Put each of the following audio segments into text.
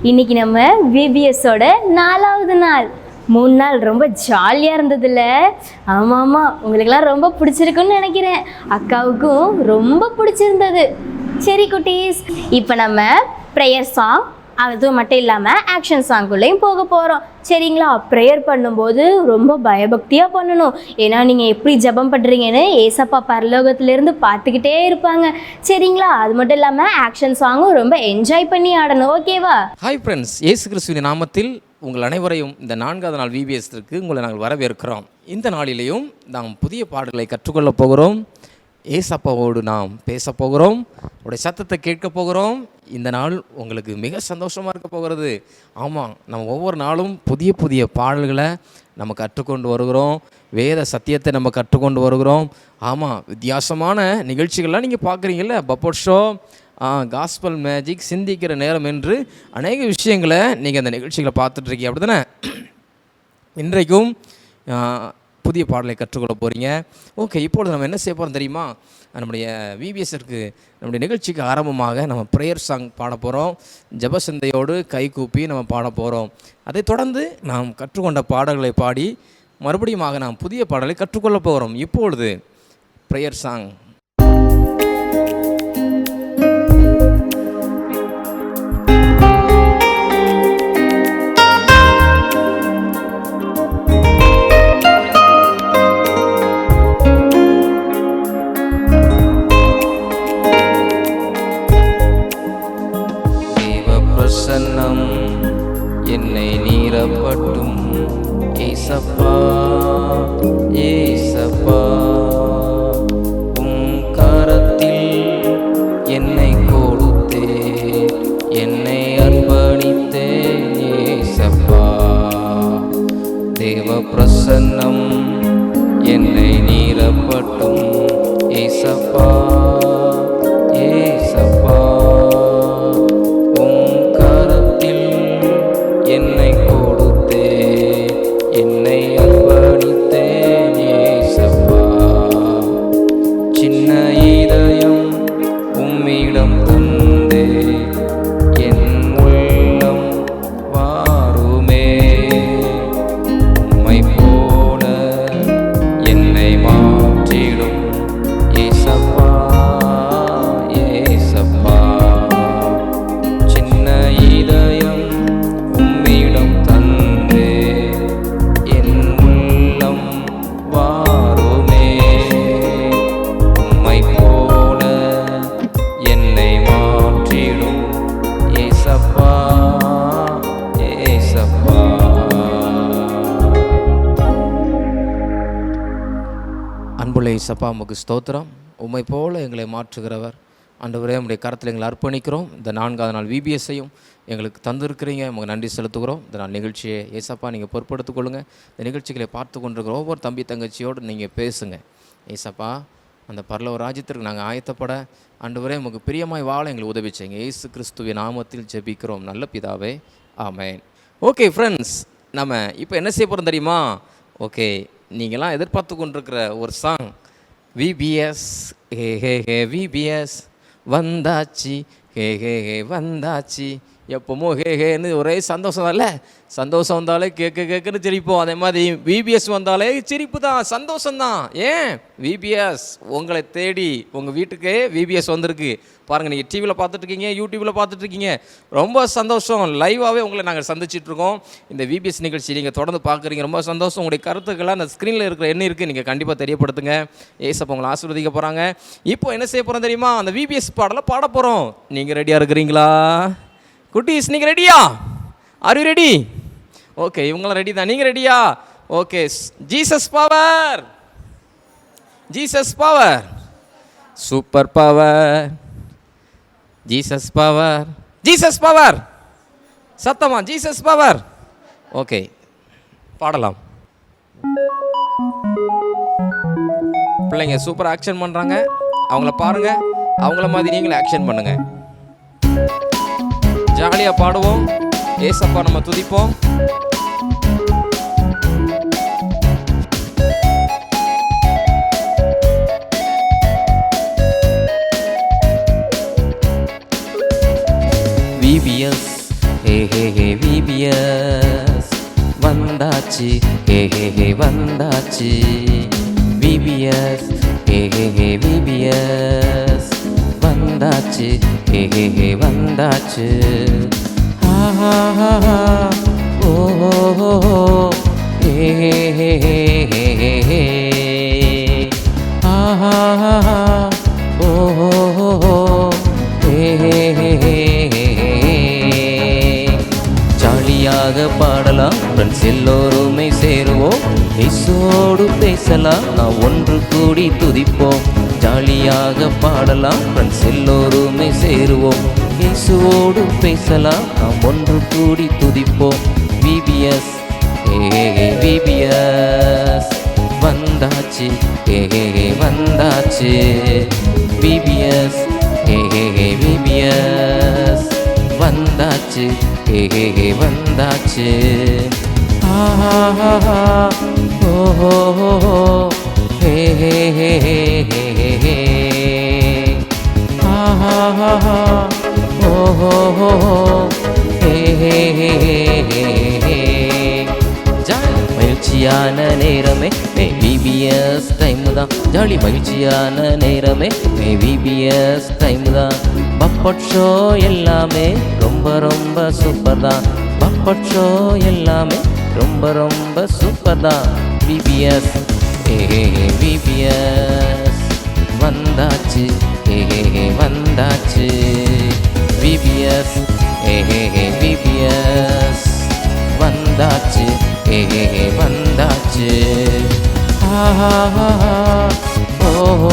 இன்னைக்கு நம்ம விபிஎஸோட 4வது நாள். 3 நாள் ரொம்ப ஜாலியாக இருந்ததில்ல? ஆமாம், உங்களுக்கெல்லாம் ரொம்ப பிடிச்சிருக்குன்னு நினைக்கிறேன். அக்காவுக்கும் ரொம்ப பிடிச்சிருந்தது. சரி குட்டீஸ், இப்போ நம்ம ப்ரேயர் சாங், அது மட்டும் இல்லாமல் ஆக்ஷன் சாங்குள்ளேயும் போக போகிறோம். சரிங்களா? ப்ரேயர் பண்ணும்போது ரொம்ப பயபக்தியாக பண்ணணும். ஏன்னா நீங்கள் எப்படி ஜெபம் பண்ணுறீங்கன்னு ஏசப்பா பரலோகத்திலேருந்து பார்த்துக்கிட்டே இருப்பாங்க. சரிங்களா? அது மட்டும் இல்லாமல் ஆக்ஷன் சாங்கும் ரொம்ப என்ஜாய் பண்ணி ஆடணும். ஓகேவா? ஹாய் ஃப்ரெண்ட்ஸ், இயேசு கிறிஸ்துவின் நாமத்தில் உங்கள் அனைவரையும் இந்த 4வது நாள் விபிஎஸ்க்கு உங்களை நாங்கள் வரவேற்கிறோம். இந்த நாளிலேயும் நாம் புதிய பாடல்களை கற்றுக்கொள்ளப் போகிறோம். ஏசப்பாவோடு நாம் பேச போகிறோம். அவருடைய சத்தத்தை கேட்க போகிறோம். இந்த நாள் உங்களுக்கு மிக சந்தோஷமாக இருக்க போகிறது. ஆமாம், நம்ம ஒவ்வொரு நாளும் புதிய புதிய பாடல்களை நம்ம கற்றுக்கொண்டு வருகிறோம். வேத சத்தியத்தை நம்ம கற்றுக்கொண்டு வருகிறோம். ஆமாம், வித்தியாசமான நிகழ்ச்சிகள்லாம் நீங்கள் பார்க்குறீங்கல்ல, பப்போட் ஷோ, காஸ்பல் மேஜிக், சிந்திக்கிற நேரம் என்று அநேக விஷயங்களை நீங்கள் அந்த நிகழ்ச்சிகளை பார்த்துட்ருக்கீங்க, அப்படி தானே? இன்றைக்கும் புதிய பாடலை கற்றுக்கொள்ள போகிறீங்க. ஓகே, இப்பொழுது நம்ம என்ன செய்ய போகிறோம் தெரியுமா? நம்முடைய விபிஎஸ்க்கு நம்முடைய நிகழ்ச்சிக்கு ஆரம்பமாக நம்ம ப்ரேயர் சாங் பாட போகிறோம். ஜெபசிந்தையோடு கை கூப்பி நம்ம பாட போகிறோம். அதைத் தொடர்ந்து நாம் கற்றுக்கொண்ட பாடல்களை பாடி மறுபடியும் நாம் புதிய பாடலை கற்றுக்கொள்ள போகிறோம். இப்பொழுது ப்ரேயர் சாங். என்னை நீரப்பட்டும் ஏசப்பா, ஏசப்பா, உம் கரத்தில் என்னை கொடுத்தே, என்னை அர்ப்பணித்தே ஏசப்பா. தேவ பிரசன்னம் என்னை நீரப்பட்டும் ஏசப்பா, ஏசப்பா, என்னை கொடுத்தே, என்னை அர்ப்பணித்தேன் ஏசப்பா. சின்ன இதயம் உம்மிடம் தந்தே, என் உள்ளம் வாருமே. உம்மை போல என்னை மாற்றிடும் ஏசப்பா, ஏசப்பா. சின்ன இதயம் உம்மிடம் தந்தே, என் உள்ளம் வாருமே. உம்மை போல என்னை மாற்றிடும் ஏசப்பா, ஏசப்பா. அன்புள்ள ஏசப்பா, உமக்கு ஸ்தோத்திரம். உம்மை போல எங்களை மாற்றுகிறவர் ஆண்டவரே, உம்முடைய கரத்தில் எங்களை அர்ப்பணிக்கிறோம். இந்த 4வது நாள் விபிஎஸ்ஸையும் எங்களுக்கு தந்திருக்கிறீங்க, உங்களுக்கு நன்றி செலுத்துகிறோம். இந்த நாள் நிகழ்ச்சியை ஏசப்பா நீங்கள் பொறுப்படுத்திக் கொள்ளுங்கள். இந்த நிகழ்ச்சிகளை பார்த்து கொண்டிருக்கிற ஒவ்வொரு தம்பி தங்கச்சியோடு நீங்கள் பேசுங்க ஏசப்பா. அந்த பரலோக ராஜ்யத்திற்கு நாங்கள் ஆயத்தப்பட ஆண்டவரே உங்களுக்கு பிரியமாய் வாழ எங்களுக்கு உதவி செய்யுங்க. இயேசு கிறிஸ்துவின் நாமத்தில் ஜெபிக்கிறோம் நல்ல பிதாவே, ஆமென். ஓகே ஃப்ரெண்ட்ஸ், நம்ம இப்போ என்ன செய்ய போகிறோம் தெரியுமா? ஓகே, நீங்களாம் எதிர்பார்த்து கொண்டிருக்கிற ஒரு சாங், விபிஎஸ் ஹே ஹே ஹே விபிஎஸ் வந்தாச்சு, ஹே ஹே ஹே வந்தாச்சு. எப்போமோ ஹே ஹேன்னு ஒரே சந்தோஷம் தான் இல்லை? சந்தோஷம் வந்தாலே கேட்குன்னு சிரிப்போம். அதே மாதிரி விபிஎஸ் வந்தாலே சிரிப்பு தான், சந்தோஷம்தான். ஏன்? விபிஎஸ் உங்களை தேடி உங்கள் வீட்டுக்கே விபிஎஸ் வந்திருக்கு பாருங்கள். நீங்கள் டிவியில் பார்த்துட்ருக்கீங்க, யூடியூப்பில் பார்த்துட்ருக்கீங்க. ரொம்ப சந்தோஷம். லைவாகவே உங்களை நாங்கள் சந்திச்சிட்ருக்கோம். இந்த விபிஎஸ் நிகழ்ச்சி நீங்கள் தொடர்ந்து பார்க்குறீங்க, ரொம்ப சந்தோஷம். உங்களுடைய கருத்துக்கெல்லாம் அந்த ஸ்க்ரீனில் இருக்கிற என்ன இருக்குது நீங்கள் கண்டிப்பாக தெரியப்படுத்துங்க. ஏசப்பா உங்களை ஆசீர்வதிக்க போகிறாங்க. இப்போ என்ன செய்ய போகிறோம் தெரியுமா? அந்த விபிஎஸ் பாடலை பாட போகிறோம். நீங்கள் ரெடியாக இருக்கிறீங்களா குட்டீஸ்? நீங்கள் ரெடியா? Are you ready? ஓகே, இவங்களாம் ரெடி தான். நீங்கள் ரெடியா? Okay. Jesus power, Jesus power, super power, Jesus power, Jesus power, சத்தமா ஜீசஸ் பவர். ஓகே, பாடலாம். பிள்ளைங்க சூப்பர் ஆக்ஷன் பண்ணுறாங்க, அவங்கள பாருங்கள். அவங்கள மாதிரி நீங்களும் ஆக்ஷன் பண்ணுங்கள். ஜாலியாக பாடுவோம். ஏசப்பா நம்ம துதிப்போம். VBS, hey hey VBS வந்தாச்சு, வந்தாச்சு VBS, VBS வந்தாச்சு, வந்தாச்சு. ஆஹா ஓ ஆஹா ஓ ஜாலியாக பாடலாம் ஃப்ரெண்ட்ஸ், எல்லோருமே சேருவோம். இயேசுவோடு பேசலாம், நான் ஒன்று கூடி துதிப்போம். ஜாலியாக பாடலாம் ஃப்ரெண்ட்ஸ், எல்லோருமே சேருவோம். இயேசுவோடு பேசலாம், நாம் ஒன்று கூடி துதிப்போம். VBS, VBS வந்தாச்சு, வந்தாச்சு VBS, VBS வந்தாச்சு, வந்தாச்சு. ஆஹா ஓஹோ ஆஹா ஓஹோ மகிழ்ச்சியான நேரமே VBS டைம் தான், ஜாலி மகிழ்ச்சியான நேரமே VBS டைம் தான். பப்பட் ஷோ எல்லாமே ரொம்ப ரொம்ப சூப்பர் தான். பப்பட் ஷோ எல்லாமே ரொம்ப ரொம்ப சூப்பர் தான். VBS, VBS வந்தாச்சு, வந்தாச்சு VBS, VBS வந்தாச்சு, வந்தாச்சு. ஆஹா ஓஹோ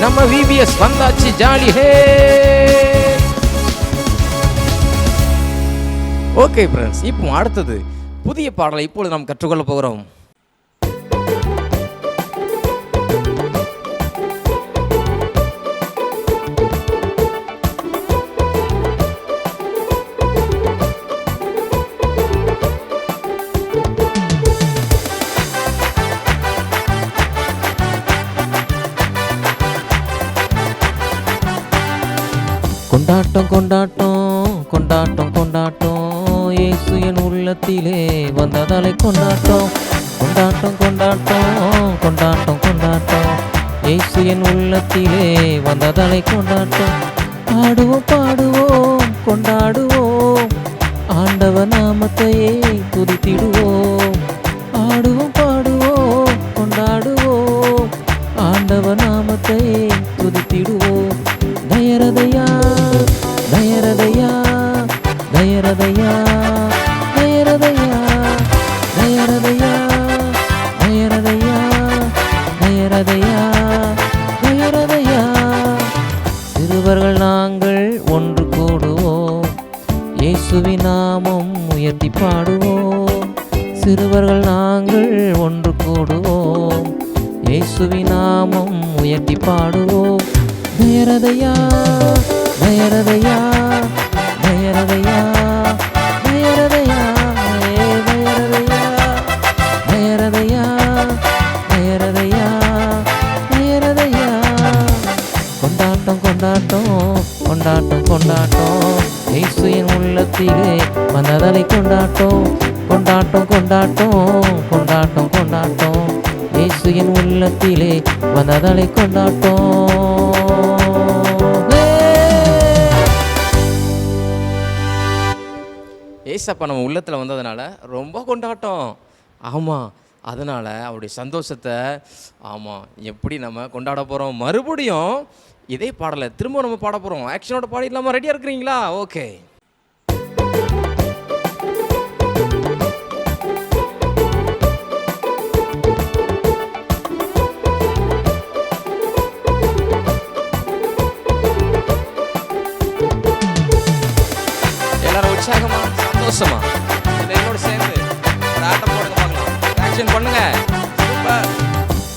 நம்ம VBS வந்தாச்சு, ஜாலி ஹே. ஓகே ஃப்ரெண்ட்ஸ், இப்போ அடுத்தது புதிய பாடலை இப்பொழுது நாம் கற்றுக்கொள்ள போகிறோம். கொண்டாட்டம் கொண்டாட்டம் கொண்டாட்டம் கொண்டாட்டம், இயேசு என் உள்ளத்திலே வந்ததாலே கொண்டாட்டம். கொண்டாட்டம் கொண்டாட்டம் கொண்டாட்டம் கொண்டாட்டம், இயேசு என் உள்ளத்திலே வந்ததாலே கொண்டாட்டம். ஆடுவோம் பாடுவோம் கொண்டாடுவோம், ஆண்டவர் நாமத்தையே துதித்திடுவோம். ஆடுவோம் பாடுவோம் கொண்டாடுவோம், ஆண்டவர் நாமத்தையே துதித்திடுவோம். தயரதையா தயரதையா தயரதையா தயரதையா தயரதையா தயரதையா தயரதையா தயரதையா. சிறுவர்கள் நாங்கள் ஒன்று கூடுவோம், இயேசுவின் நாமம் உயர்த்தி பாடுவோம். சிறுவர்கள் நாங்கள் ஒன்று கூடுவோம், இயேசுவின் நாமம் உயர்த்தி பாடுவோம். தயரதையா தயரதையா தயரதையா தயரதையா தயரதையா தயரதையா தயரதையா தயரதையா. கொண்டாட்டம் கொண்டாட்டம் கொண்டாட்டம் கொண்டாட்டம், இயேசு என் உள்ளத்திலே வந்ததலை கொண்டாட்டம். கொண்டாட்டம் கொண்டாட்டம் கொண்டாட்டம் கொண்டாட்டம், இயேசு என் உள்ளத்திலே வந்ததலை கொண்டாட்டம். ஏசப்பா நம்ம உள்ளத்தில் வந்ததுனால ரொம்ப கொண்டாட்டம். ஆமாம், அதனால் அவருடைய சந்தோஷத்தை எப்படி நம்ம கொண்டாட போகிறோம். மறுபடியும் இதே பாடலை திரும்ப நம்ம பாட போகிறோம். ஆக்ஷனோட பாடிடலாமா? ரெடியாக இருக்கிறீங்களா? ஓகே. எல்லாரும் உற்சாகமா சந்தோஷமா என்னோட சேர்ந்து ஒரு ஆட்டம் போடுங்க பார்க்கலாம். ஆக்ஷன் பண்ணுங்க. சூப்பர்.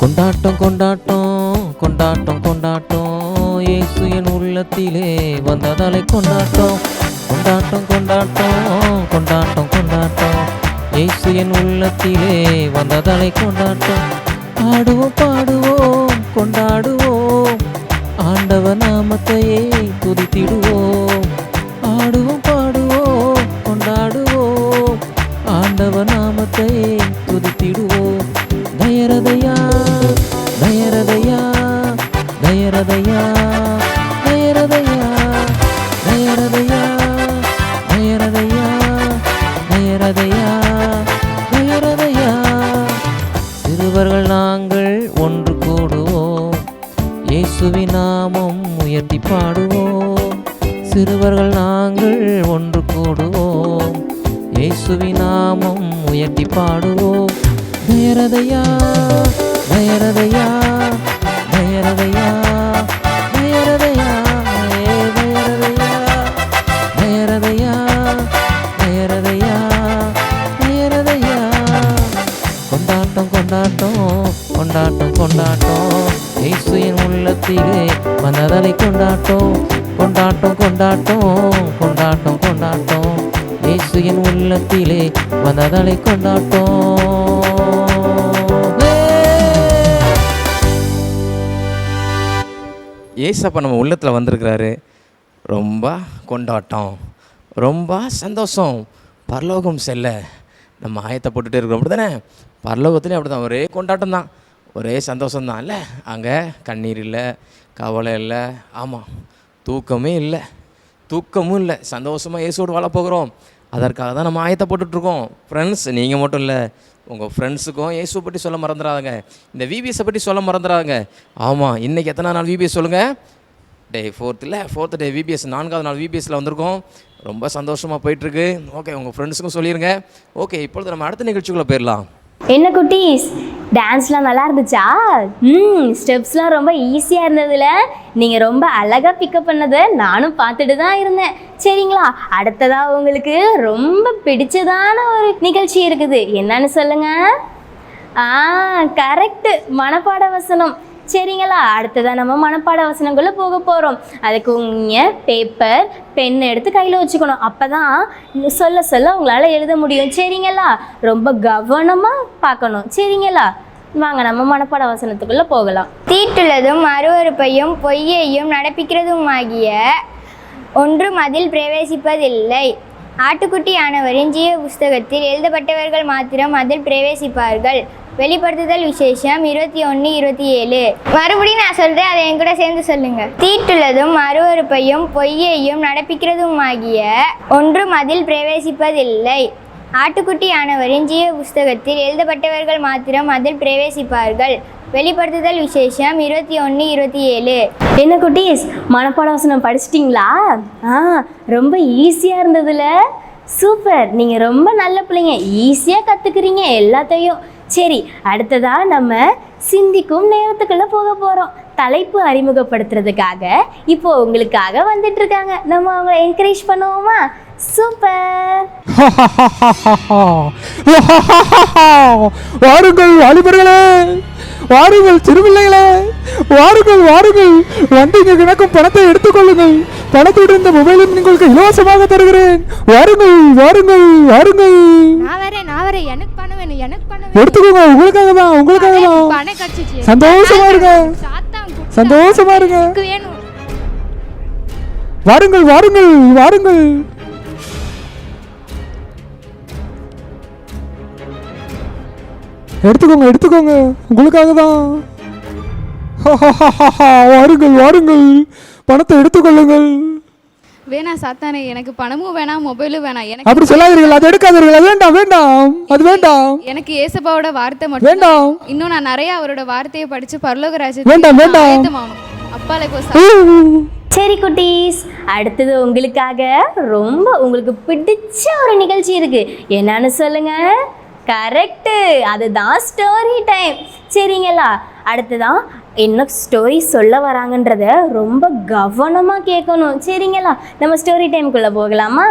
கொண்டாட்டம் கொண்டாட்டம் கொண்டாட்டம் கொண்டாட்டம், இயேசு என் உள்ளத்திலே வந்ததாலே கொண்டாட்டம். கொண்டாட்டம் கொண்டாட்டம் கொண்டாட்டம் கொண்டாட்டம், இயேசு என் உள்ளத்திலே வந்ததலை கொண்டாட்டம். ஆடுவோம் பாடுவோம் கொண்டாடுவோம், ஆண்டவர் நாமத்தையே துதித்திடுவோம். ஆடுவோம் பாடுவோம் கொண்டாடுவோம், ஆண்டவர் நாமத்தையே துதித்திடுவோம். தயரதையா தயரதையா தயரதையா தயரதையா தயரதையா தயரதையா தயரதையா தயரதையா. சிறுவர்கள் நாங்கள் ஒன்று கூடுவோம், இயேசுவின் நாமம் உயர்த்தி பாடுவோம். சிறுவர்கள் நாங்கள் ஒன்று கூடுவோம், இயேசுவின் நாமம் உயர்த்தி பாடுவோம். தயரதையா தயரதையா தயரதையா தயரதையா தயரதையா தயரதையா தயரதையா தயரதையா. கொண்டாட்டம் கொண்டாட்டம் கொண்டாட்டம் கொண்டாட்டம், இயேசு என் உள்ளத்திலே வந்ததலை கொண்டாட்டம். கொண்டாட்டம் கொண்டாட்டம் கொண்டாட்டம் கொண்டாட்டம், இயேசு என் உள்ளத்திலே வந்ததலை கொண்டாட்டம். ஏசப்பா நம்ம உள்ளத்தில் வந்திருக்கிறாரு. ரொம்ப கொண்டாட்டம், ரொம்ப சந்தோஷம். பரலோகம் செல்ல நம்ம ஆயத்தை போட்டுகிட்டே இருக்கிறோம், அப்படி தானே? பரலோகத்துலேயும் அப்படி தான், ஒரே கொண்டாட்டம் தான், ஒரே சந்தோஷம்தான். இல்லை, அங்கே கண்ணீர் இல்லை, கவலை இல்லை, ஆமாம், தூக்கமே இல்லை, தூக்கமும் இல்லை. சந்தோஷமாக இயேசுவோடு வாழ போகிறோம். அதற்காக தான் நம்ம ஆயத்தை போட்டுட்ருக்கோம். ஃப்ரெண்ட்ஸ், நீங்கள் மட்டும் இல்லை, உங்கள் ஃப்ரெண்ட்ஸுக்கும் இயேசுவை பற்றி சொல்ல மறந்துடாதங்க. இந்த விபிஎஸை பற்றி சொல்ல மறந்துடாதங்க. ஆமாம், இன்றைக்கி எத்தனை நாள் விபிஎஸ் சொல்லுங்கள்? டே 4th டே விபிஎஸ், 4வது நாள் விபிஎஸ்சில் வந்திருக்கோம். ரொம்ப சந்தோஷமாக போயிட்டுருக்கு. ஓகே, உங்கள் ஃப்ரெண்ட்ஸுக்கும் சொல்லிடுங்க. ஓகே, இப்பொழுது நம்ம அடுத்த நிகழ்ச்சிக்குள்ளே போயிடலாம். என்ன குட்டீஸ், டான்ஸ்லாம் நல்லா இருந்துச்சா? ஸ்டெப்ஸ்லாம் ரொம்ப ஈஸியாக இருந்ததுல. நீங்கள் ரொம்ப அழகாக பிக்கப் பண்ணதை நானும் பார்த்துட்டு தான் இருந்தேன். சரிங்களா, அடுத்ததாக உங்களுக்கு ரொம்ப பிடிச்சதான ஒரு நிகழ்ச்சி இருக்குது. என்னன்னு சொல்லுங்க? கரெக்டு, மனப்பாட வசனம். சரிங்களா, அடுத்ததாக நம்ம மனப்பாட வசனங்களுக்குள்ளே போக போகிறோம். அதுக்கு நீங்கள் பேப்பர் பென் எடுத்து கையில் வச்சுக்கணும். அப்போ தான் சொல்ல சொல்ல உங்களால் எழுத முடியும். சரிங்களா, ரொம்ப கவனமாக பார்க்கணும். சரிங்களா, வாங்க நம்ம மனப்பாட வசனத்துக்குள்ளே போகலாம். தீட்டுள்ளதும் அருவருப்பையும் பொய்யையும் நடப்பிக்கிறதுமாகிய ஒன்றும் அதில் பிரவேசிப்பதில்லை. ஆட்டுக்குட்டியானவரின் ஜீவ புஸ்தகத்தில் எழுதப்பட்டவர்கள் மாத்திரம் அதில் பிரவேசிப்பார்கள். வெளிப்படுத்துதல் விசேஷம் 21:27. மறுபடியும் நான் சொல்கிறேன், அதை என் கூட சேர்ந்து சொல்லுங்க. தீட்டுள்ளதும் அருவருப்பையும் பொய்யையும் நடப்பிக்கிறதுமாகிய ஒன்றும் அதில் பிரவேசிப்பதில்லை. ஆட்டுக்குட்டியானவரின் ஜீவ புஸ்தகத்தில் எழுதப்பட்டவர்கள் மாத்திரம் அதில் பிரவேசிப்பார்கள். வெளிப்படுத்துதல் விசேஷம் 21:27. என்ன குட்டீஸ், மனப்பாட வசனம் படிச்சிட்டிங்களா? ரொம்ப ஈஸியாக இருந்ததுல. சூப்பர், நீங்கள் ரொம்ப நல்ல பிள்ளைங்க, ஈஸியாக கற்றுக்குறீங்க எல்லாத்தையும். சரி, அடுத்ததாக நம்ம சிந்திக்கும் நேரத்துக்குள்ளே போக போகிறோம். தலைப்பு அறிமுகப்படுத்துறதுக்காக இப்போ உங்களுக்காக வந்துட்டு இருக்காங்க. நம்ம அவங்களை என்கரேஜ் பண்ணுவோமா? சூப்பர். வாருங்கள் வாலிபர்களே, வாருங்கள் சிறுபிள்ளைகளே, வாருங்கள் வாருங்கள், வந்து இங்கே கிடக்கும் பணத்தை எடுத்துக்கொள்ளுங்கள். பணத்துடன் இந்த மொபைலும் உங்களுக்கு இலவசமாக தருகிறேன். வாருங்கள் வாருங்கள் வாருங்கள். நான் வரேன், எனக்கு பணம் வேணும், எடுத்துக்கோங்க, உங்களுக்காக தான், உங்களுக்காக தான். பணம் கிடைச்சிச்சு. சந்தோஷமா இருங்க, சந்தோஷமா இருங்க. வாருங்கள் வாருங்கள் வாருங்கள். எடுத்துக்கோங்க எடுத்துக்கோங்க, உங்களுக்காக தான். வாருங்கள் வாருங்கள், பணத்தை எடுத்துக்கொள்ளுங்கள். வேணாம் சாத்தானே, எனக்கு பணமும் வேணாம், மொபைலும் வேணாம். எனக்கு அப்படி சொல்லாதீர்கள், அது எடுக்காதீர்கள், அது வேண்டாம் வேண்டாம், அது வேண்டாம். எனக்கு ஏசப்பாவோட வார்த்தை மட்டும் வேண்டாம். இன்னும் நான் நிறைய அவரோட வார்த்தையை படிச்சு பரலோக ராஜ்யத்துக்கு வேண்டாம் வேண்டாம். அப்பாலே சரி குட்டீஸ், அடுத்தது உங்களுக்காக ரொம்ப உங்களுக்கு பிடிச்ச ஒரு நிகழ்ச்சி இருக்கு. என்னன்னு சொல்லுங்க? கரெக்டு, அதுதான் ஸ்டோரி டைம். சரிங்களா, அடுத்ததான் என்ன ஸ்டோரி சொல்ல வராங்கன்றத ரொம்ப கவனமாக கேட்கணும். சரிங்களா, நம்ம ஸ்டோரி டைமுக்குள்ளே போகலாமா?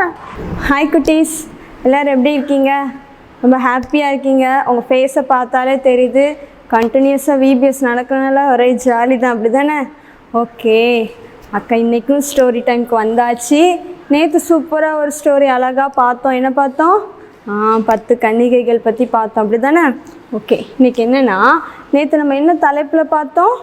ஹாய் குட்டீஸ், எல்லோரும் எப்படி இருக்கீங்க? ரொம்ப ஹாப்பியாக இருக்கீங்க. உங்கள் ஃபேஸை பார்த்தாலே தெரியுது. கண்டினியூஸாக விபிஎஸ் நடக்கிறனால ஒரே ஜாலி தான், அப்படி தானே? ஓகே, அக்கா இன்றைக்கும் ஸ்டோரி டைமுக்கு வந்தாச்சு. நேற்று சூப்பராக ஒரு ஸ்டோரி அழகாக பார்த்தோம். என்ன பார்த்தோம்? 10 கன்னிகைகள் பற்றி பார்த்தோம் அப்படி தானே? ஓகே, இன்றைக்கி என்னென்னா நேற்று நம்ம என்ன தலைப்பில் பார்த்தோம்?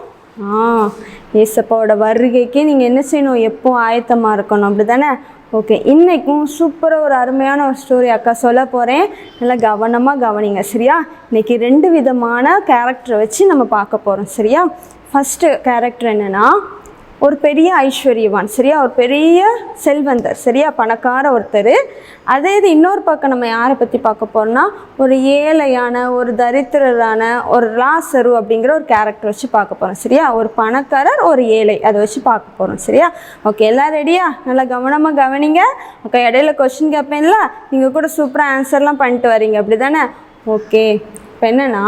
ஏசப்பாவோட வருகைக்கு நீங்கள் என்ன செய்யணும்? எப்போ ஆயத்தமாக இருக்கணும் அப்படி தானே? ஓகே, இன்றைக்கும் சூப்பராக ஒரு அருமையான ஒரு ஸ்டோரி அக்கா சொல்ல போகிறேன். நல்லா கவனமாக கவனிங்க சரியா? இன்றைக்கி 2 விதமான கேரக்டரை வச்சு நம்ம பார்க்க போகிறோம் சரியா? ஃபஸ்ட்டு கேரக்டர் என்னென்னா ஒரு பெரிய ஐஸ்வர்யவான் சரியா? ஒரு பெரிய செல்வந்தர் சரியா? பணக்கார ஒருத்தர். அதே இது இன்னொரு பக்கம் நம்ம யாரை பற்றி பார்க்க போகிறோம்னா ஒரு ஏழையான ஒரு தரித்திரரான ஒரு லாசரு அப்படிங்கிற ஒரு கேரக்டர் வச்சு பார்க்க போகிறோம் சரியா? ஒரு பணக்காரர் ஒரு ஏழை அதை வச்சு பார்க்க போகிறோம் சரியா? ஓகே, எல்லாம் ரெடியா? நல்லா கவனமாக கவனிங்க. ஓகே, இடையில கொஸ்டின் கேட்பேன்ல, நீங்கள் கூட சூப்பராக ஆன்சர்லாம் பண்ணிட்டு வரீங்க அப்படி தானே? ஓகே, இப்போ என்னென்னா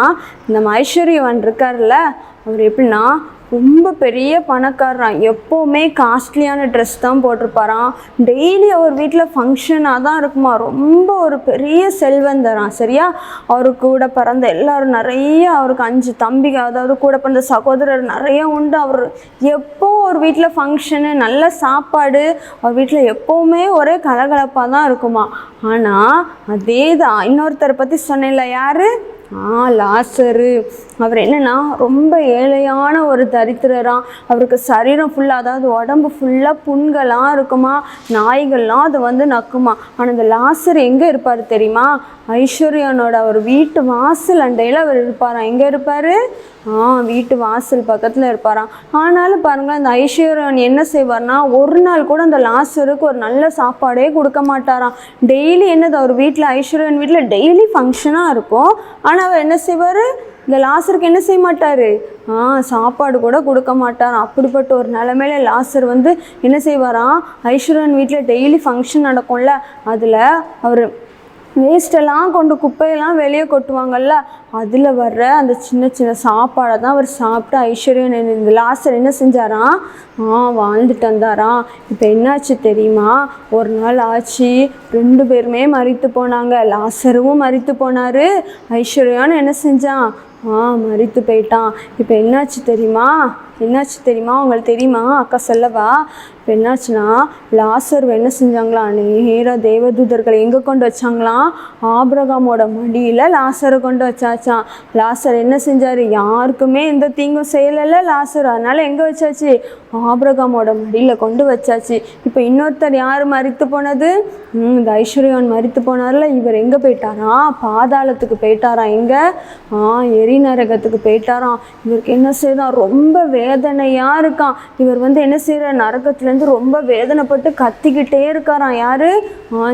இந்த ஐஸ்வர்யவான் இருக்கார்ல, அவர் எப்படின்னா ரொம்ப பெரிய பணக்காரரான். எப்போவுமே காஸ்ட்லியான ட்ரெஸ் தான் போட்டிருப்பாராம். டெய்லி அவர் வீட்டில் ஃபங்க்ஷனாக தான் இருக்குமா. ரொம்ப ஒரு பெரிய செல்வந்தரான் சரியா? அவரு கூட பிறந்த எல்லோரும் நிறைய, அவருக்கு 5 தம்பிங்க, அதாவது கூட பிறந்த சகோதரர் நிறைய உண்டு. அவர் எப்போ ஒரு வீட்டில் ஃபங்க்ஷனு, நல்ல சாப்பாடு, அவர் வீட்டில் எப்போவுமே ஒரே கலகலப்பாக தான் இருக்குமா. ஆனால் அதே தான் இன்னொருத்தரை பற்றி சொன்னேன்ல, யார்? லாசரு. அவர் என்னென்னா ரொம்ப ஏழையான ஒரு தரித்திரராம். அவருக்கு சரீரம் ஃபுல்லாக, அதாவது உடம்பு ஃபுல்லாக புண்களாக இருக்குமா, நாய்கள்லாம் அது வந்து நக்குமா. ஆனால் இந்த லாசர் எங்கே இருப்பார் தெரியுமா? ஐஸ்வர்யானோட அவர் வீட்டு வாசல் அண்டையில் அவர் இருப்பாராம். எங்கே இருப்பார்? வீட்டு வாசல் பக்கத்தில் இருப்பாராம். ஆனாலும் பாருங்களேன், இந்த ஐஸ்வர்யன் என்ன செய்வார்னா ஒரு நாள் கூட அந்த லாசருக்கு ஒரு நல்ல சாப்பாடே கொடுக்க மாட்டாராம். டெய்லி என்னது, அவர் வீட்டில் ஐஸ்வர்யன் வீட்டில் டெய்லி ஃபங்க்ஷனாக இருக்கும். ஆனால் அவர் என்ன செய்வார்? இந்த லாசருக்கு என்ன செய்ய மாட்டார்? சாப்பாடு கூட கொடுக்க மாட்டாராம். அப்படிப்பட்ட ஒரு நிலைமையில லாசர் வந்து என்ன செய்வாராம்? ஐஸ்வர்யன் வீட்டில் டெய்லி ஃபங்க்ஷன் நடக்கும்ல, அதில் அவர் வேஸ்ட்டெல்லாம் கொண்டு குப்பையெல்லாம் வெளியே கொட்டுவாங்கள்ல, அதில் வர்ற அந்த சின்ன சின்ன சாப்பாடை தான் அவர் சாப்பிட்டு ஐஸ்வர்யன் இந்த லாசர் என்ன செஞ்சாராம்? வாழ்ந்துட்டு வந்தாராம். இப்போ என்னாச்சு தெரியுமா? ஒரு நாள் ஆச்சு, 2 பேருமே மரித்து போனாங்க. லாசரும் மரித்து போனார், ஐஸ்வர்யான்னு என்ன செஞ்சான்? மரித்து போயிட்டான். இப்போ என்னாச்சு தெரியுமா? உங்களுக்கு தெரியுமா? அக்கா சொல்லவா? இப்போ என்னாச்சுன்னா லாசர் என்ன செஞ்சாங்களாம்? நேராக தேவதூதர்களை எங்கே கொண்டு வச்சாங்களாம்? ஆபிரகாமோட மடியில் லாசரை கொண்டு வச்சாச்சான். லாசர் என்ன செஞ்சார்? யாருக்குமே எந்த தீங்கும் செய்யலைல்ல லாசர், அதனால் எங்கே வச்சாச்சு? ஆபிரகாமோட மடியில் கொண்டு வச்சாச்சு. இப்போ இன்னொருத்தர் யார் மரித்து போனது? இந்த ஐஸ்வர்யான் மரித்து போனார்ல, இவர் எங்கே போயிட்டாராம்? பாதாளத்துக்கு போயிட்டாராம். எங்கே? எரிநரகத்துக்கு போயிட்டாராம். இவருக்கு என்ன செய்தான்? ரொம்ப வேதனையாக இருக்கான். இவர் வந்து என்ன செய்கிற? நரகத்துலேருந்து ரொம்ப வேதனைப்பட்டு கத்திக்கிட்டே இருக்காராம். யார்?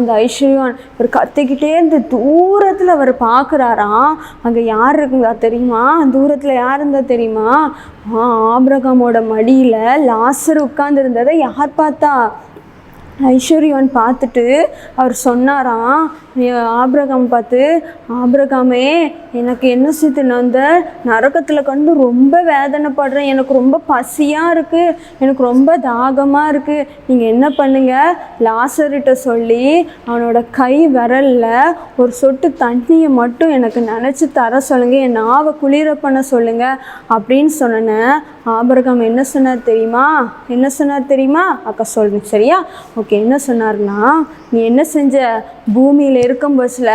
இந்த ஐஸ்வர்யான். இவர் கத்திக்கிட்டே இருந்து தூரத்தில் அவர் பார்க்குறாராம். அங்கே யார் இருக்குங்களா தெரியுமா? தூரத்தில் யார் இருந்தா தெரியுமா? ஆபிரகாமோட மடியில் லாசர் உட்கார்ந்து இருந்ததை யார் பார்த்தா? ஐஸ்வர்யான் பார்த்துட்டு அவர் சொன்னாராம், ஆபிரகாம் பார்த்து, ஆபிரகாமே எனக்கு என்ன செய்து, நான் அந்த நரகத்தில் கண்டு ரொம்ப வேதனைப்படுறேன், எனக்கு ரொம்ப பசியாக இருக்குது, எனக்கு ரொம்ப தாகமாக இருக்குது, நீங்கள் என்ன பண்ணுங்கள், லாசர்கிட்ட சொல்லி அவனோட கை விரலில் ஒரு சொட்டு தண்ணியை மட்டும் எனக்கு நினச்சி தர சொல்லுங்கள், என் நாவை குளிர பண்ண சொல்லுங்கள் அப்படின்னு சொன்னேன். ஆபிரகாம் என்ன சொன்னார் தெரியுமா? அக்கா சொல்லுங்க சரியா? ஓகே, என்ன சொன்னார்னா, நீ என்ன செஞ்ச? பூமியில் இருக்கும் பஸ்ஸில்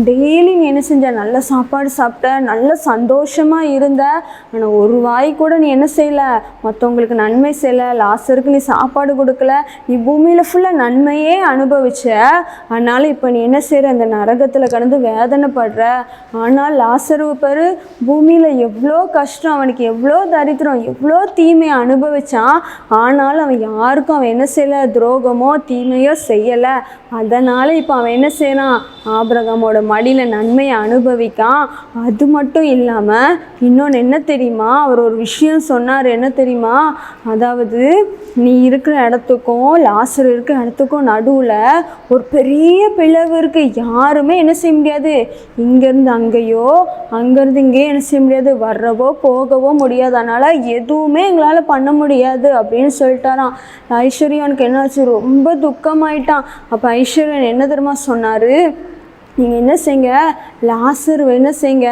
டெய்லி நீ என்ன செஞ்ச? நல்ல சாப்பாடு சாப்பிட்ட, நல்ல சந்தோஷமாக இருந்த, ஆனால் ஒரு வாய் கூட நீ என்ன செய்யலை? மற்றவங்களுக்கு நன்மை செய்யலை, லாசருக்கு நீ சாப்பாடு கொடுக்கல, நீ பூமியில் ஃபுல்லாக நன்மையே அனுபவிச்ச. அதனால் இப்போ நீ என்ன செய்கிற? அந்த நரகத்தில் கடந்து வேதனைப்படுற. ஆனால் லாசருவை பாரு, பூமியில் எவ்வளோ கஷ்டம், அவனுக்கு எவ்வளோ தரித்திரம், எவ்வளோ தீமையை அனுபவிச்சான். ஆனாலும் அவன் யாருக்கும் அவன் என்ன செய்யலை? துரோகமோ தீமையோ செய்யலை. அதனால் இப்போ அவன் என்ன செய்கிறான்? ஆபிரகாமோட மடியில் நன்மையை அனுபவிக்கான். அது மட்டும் இல்லாமல் இன்னொன்று என்ன தெரியுமா? அவர் ஒரு விஷயம் சொன்னார். என்ன தெரியுமா? அதாவது நீ இருக்கிற இடத்துக்கும் லாசர் இருக்கிற இடத்துக்கும் நடுவில் ஒரு பெரிய பிளவு இருக்குது. யாருமே என்ன செய்ய முடியாது, இங்கேருந்து அங்கேயோ அங்கேருந்து இங்கேயோ என்ன செய்ய முடியாது, வர்றவோ போகவோ முடியாது. அதனால் எதுவுமே எங்களால் பண்ண முடியாது அப்படின்னு சொல்லிட்டாராம். ஐஸ்வர்யானுக்கு என்னாச்சு? ரொம்ப துக்கமாயிட்டான். அப்போ ஐஸ்வர்யன் என்ன தெரியுமா சொன்னார்? நீங்கள் என்ன செய்யுங்க, லாசர் என்ன செய்யுங்க,